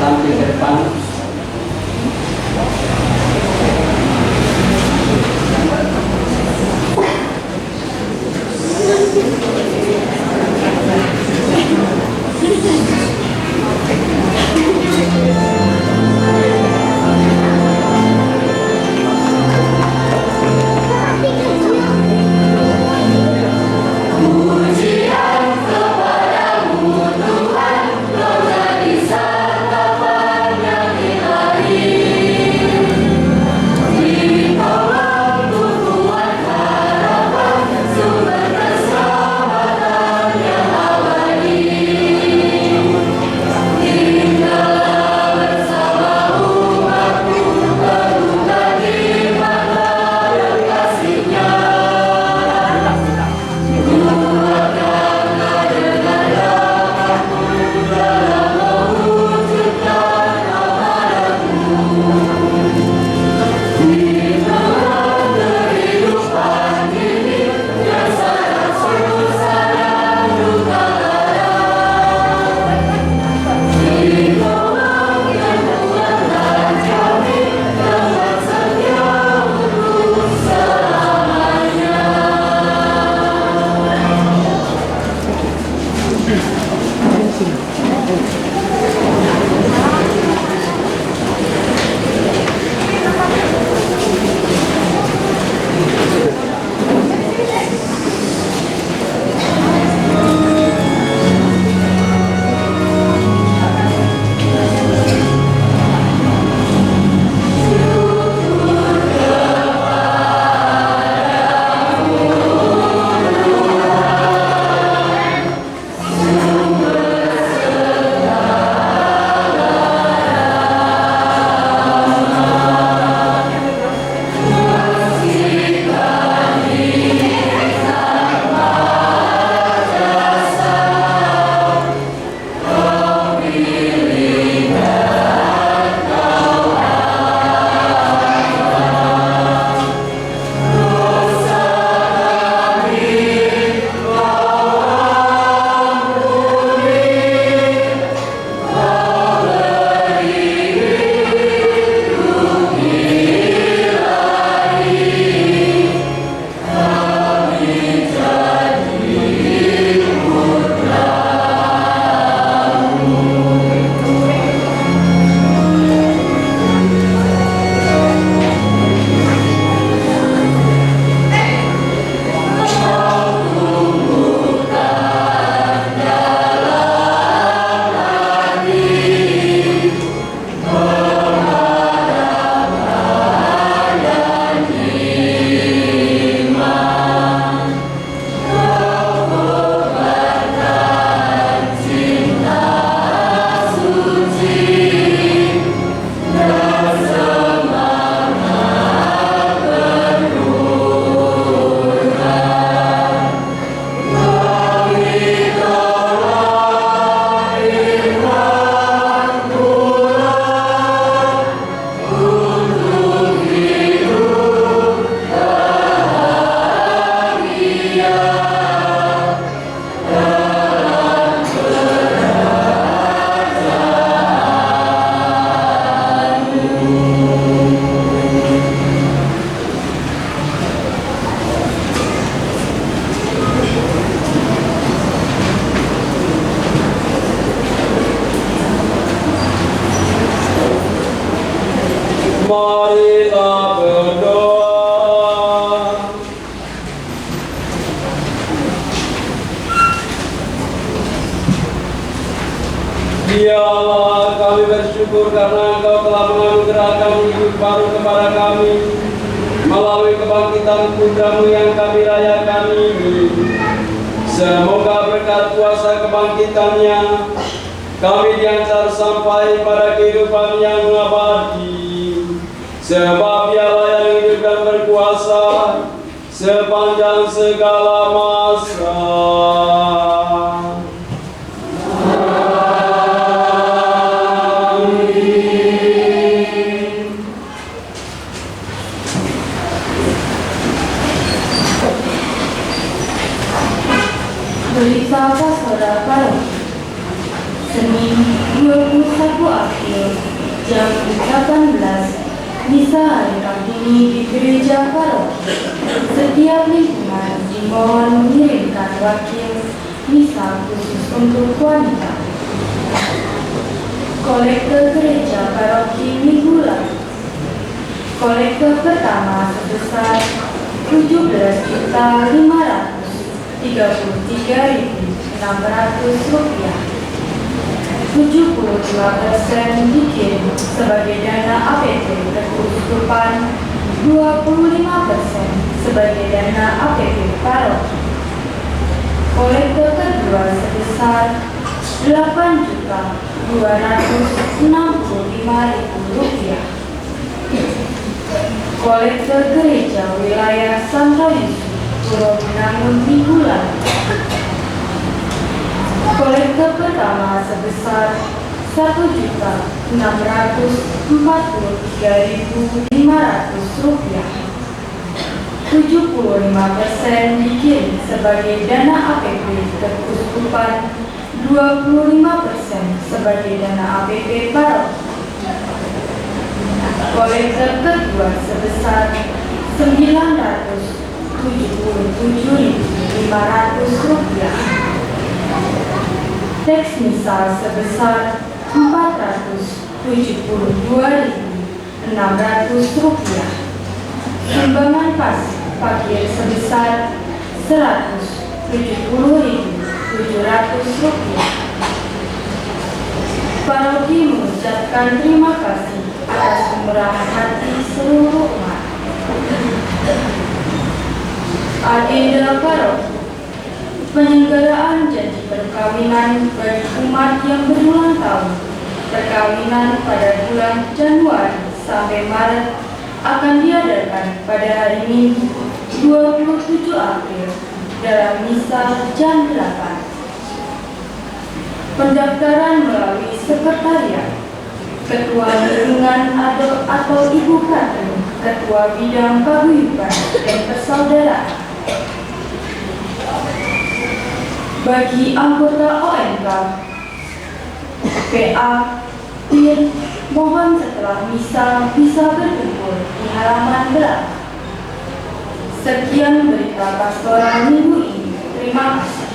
tampil ke depan. Marilah berdoa. Ya Allah, kami bersyukur karena Engkau telah menganugerahkan hidup baru kepada kami melalui kebangkitan putra-Mu yang kami rayakan ini. Semoga berkat kuasa kebangkitannya kami diantar sampai pada kehidupan yang abadi. Sebab Dialah yang hidup dan berkuasa sepanjang segala masa. Berita apa saudara Paru? Senin 21 April jam 18, misa hari Kartini di Gereja Paroki. Setiap lingkungan dimohon mengirimkan wakil misa khusus untuk wanita. Kolektor Gereja Paroki minggu lalu. Kolektor pertama sebesar Rp17.533.600. 75% dikirim sebagai dana APP keuskupan, 25% sebagai dana APP paroki. Kolektor kedua sebesar Rp8.265.000. Kolektor Gereja Wilayah Santo Yusuf, Pulau Binangun minggu lalu. Kolektor pertama sebesar Rp1.643.500. 75% dikirim sebagai dana APP keuskupan, 25% sebagai dana APP paroki. Kolektor kedua sebesar Rp977.500. Teks misa sebesar Rp472.600. Sumbangan fakir sebesar Rp170.700. Paroki mengucapkan terima kasih atas kemurahan hati seluruh umat. Agenda paroki: penyelenggaraan janji perkawinan bagi umat yang berulang tahun. Perkawinan pada bulan Januari sampai Maret akan diadakan pada hari Minggu 27 April dalam misa jam 8. Pendaftaran melalui sekretariat. Ketua lingkungan atau Ibu Katrin, Ketua Bidang Paguyuban dan Persaudaraan. Bagi anggota ONK, PA, PIR, mohon setelah misa bisa berkumpul di halaman belakang. Sekian berita pastoral minggu ini. Terima kasih.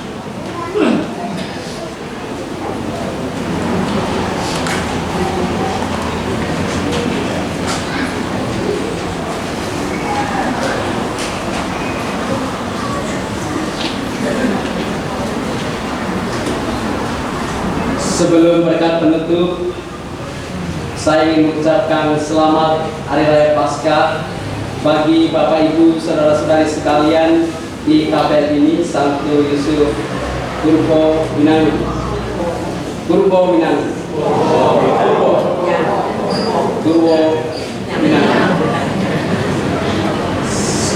Sebelum berkat penutup, saya ingin mengucapkan selamat Hari Raya Paskah bagi Bapak Ibu saudara-saudari sekalian di KPR ini, Santo Yusuf Purwo Binangun. Purwo Binangun.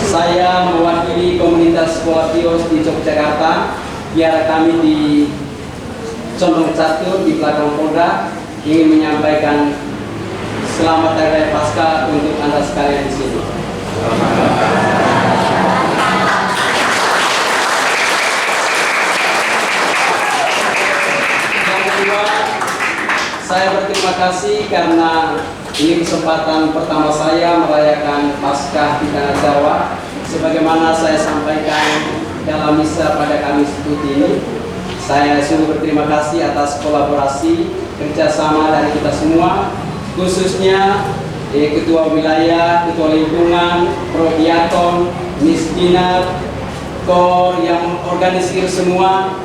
Saya mewakili komunitas sekolah Pios di Yogyakarta. Biar kami di Condong Catur di belakang Polda ingin menyampaikan selamat Hari Raya Paskah untuk Anda sekalian di sini. Yang kedua, saya berterima kasih karena ini kesempatan pertama saya merayakan Paskah di Tanah Jawa. Sebagaimana saya sampaikan dalam misa pada Kamis putih ini, saya sungguh berterima kasih atas kolaborasi kerjasama dari kita semua, khususnya Ketua Wilayah, Ketua Lingkungan, Prodiaton, Miskinat, KOR yang organisir semua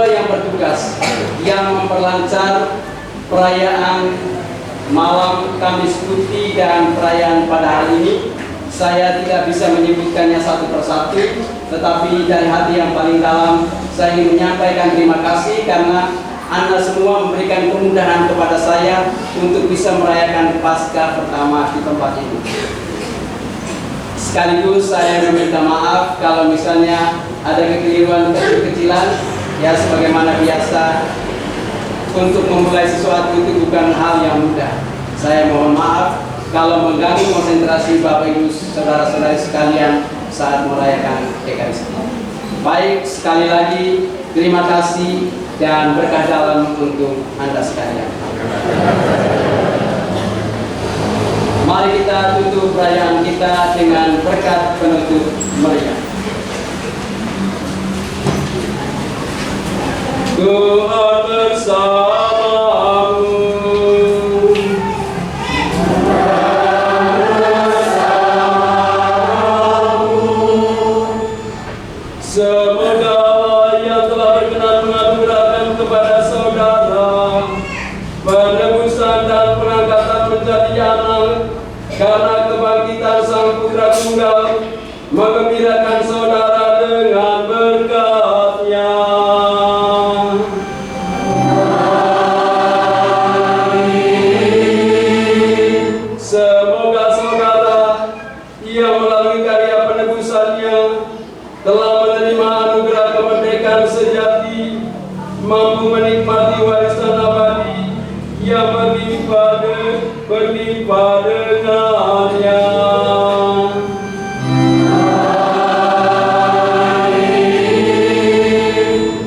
yang bertugas, yang memperlancar perayaan malam Kamis Putih dan perayaan pada hari ini. Saya tidak bisa menyebutkannya satu persatu, tetapi dari hati yang paling dalam saya ingin menyampaikan terima kasih karena Anda semua memberikan kemudahan kepada saya untuk bisa merayakan Paskah pertama di tempat ini. Sekaligus saya meminta maaf kalau misalnya ada kekeliruan kecil-kecilan, ya sebagaimana biasa, untuk memulai sesuatu itu bukan hal yang mudah. Saya mohon maaf kalau mengganggu konsentrasi Bapak Ibu saudara-saudari sekalian saat merayakan Ekaristi. Baik, sekali lagi terima kasih dan berkah dalam untuk Anda sekalian. Mari kita tutup perayaan kita dengan berkat penutup meriah. Tuhan bersamamu. Semoga yang telah berkenan menganugerahkan kepada saudara penebusan dan pengangkatan menjadi anak karena kebangkitan Sang Putra Tunggal, menggembirakan saudara dengan berkat-Nya. Semoga saudara yang melalui karya penebusannya telah menerima anugerah kemerdekaan sejati, mampu menikmati warisan abadi yang berlimpah dengannya.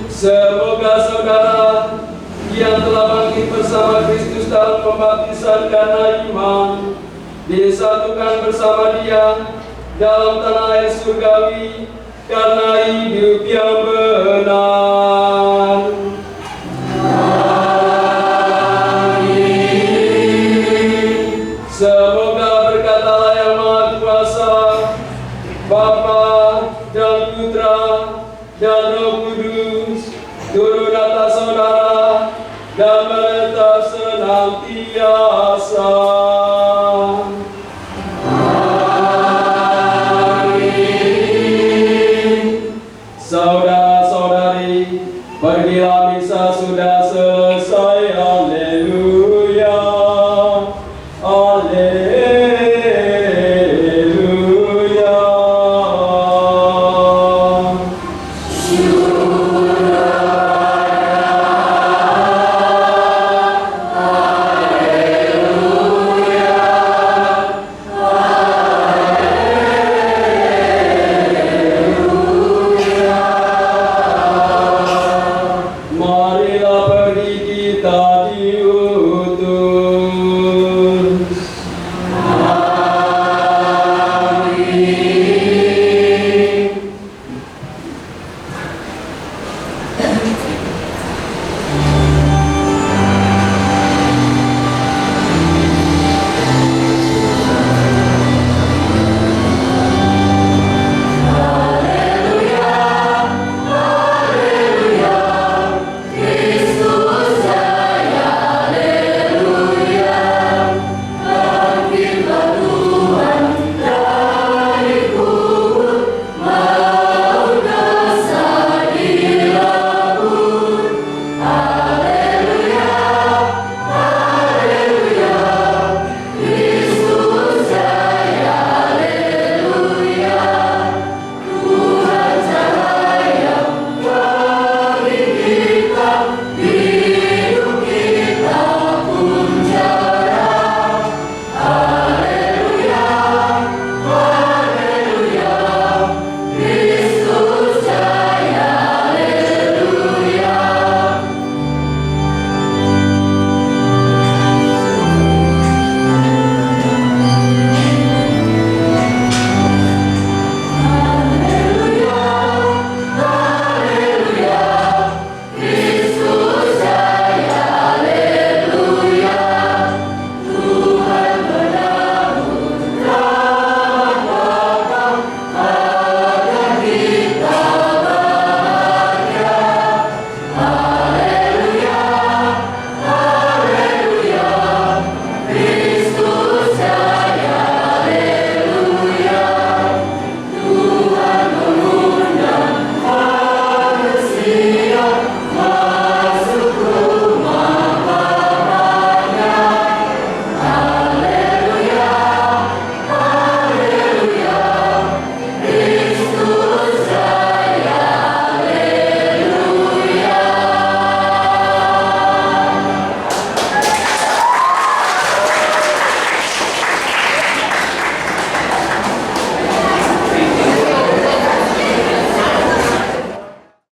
Semoga saudara yang telah bangkit bersama Kristus dalam pembaptisan karena iman, disatukan bersama Dia dalam tanah air surgawi karena hidup yang benar. Semoga berkat Allah yang Maha Kuasa, Bapa dan Putra dan Roh Kudus turun atas saudara dan menetap senantiasa. Saudara-saudari, pergilah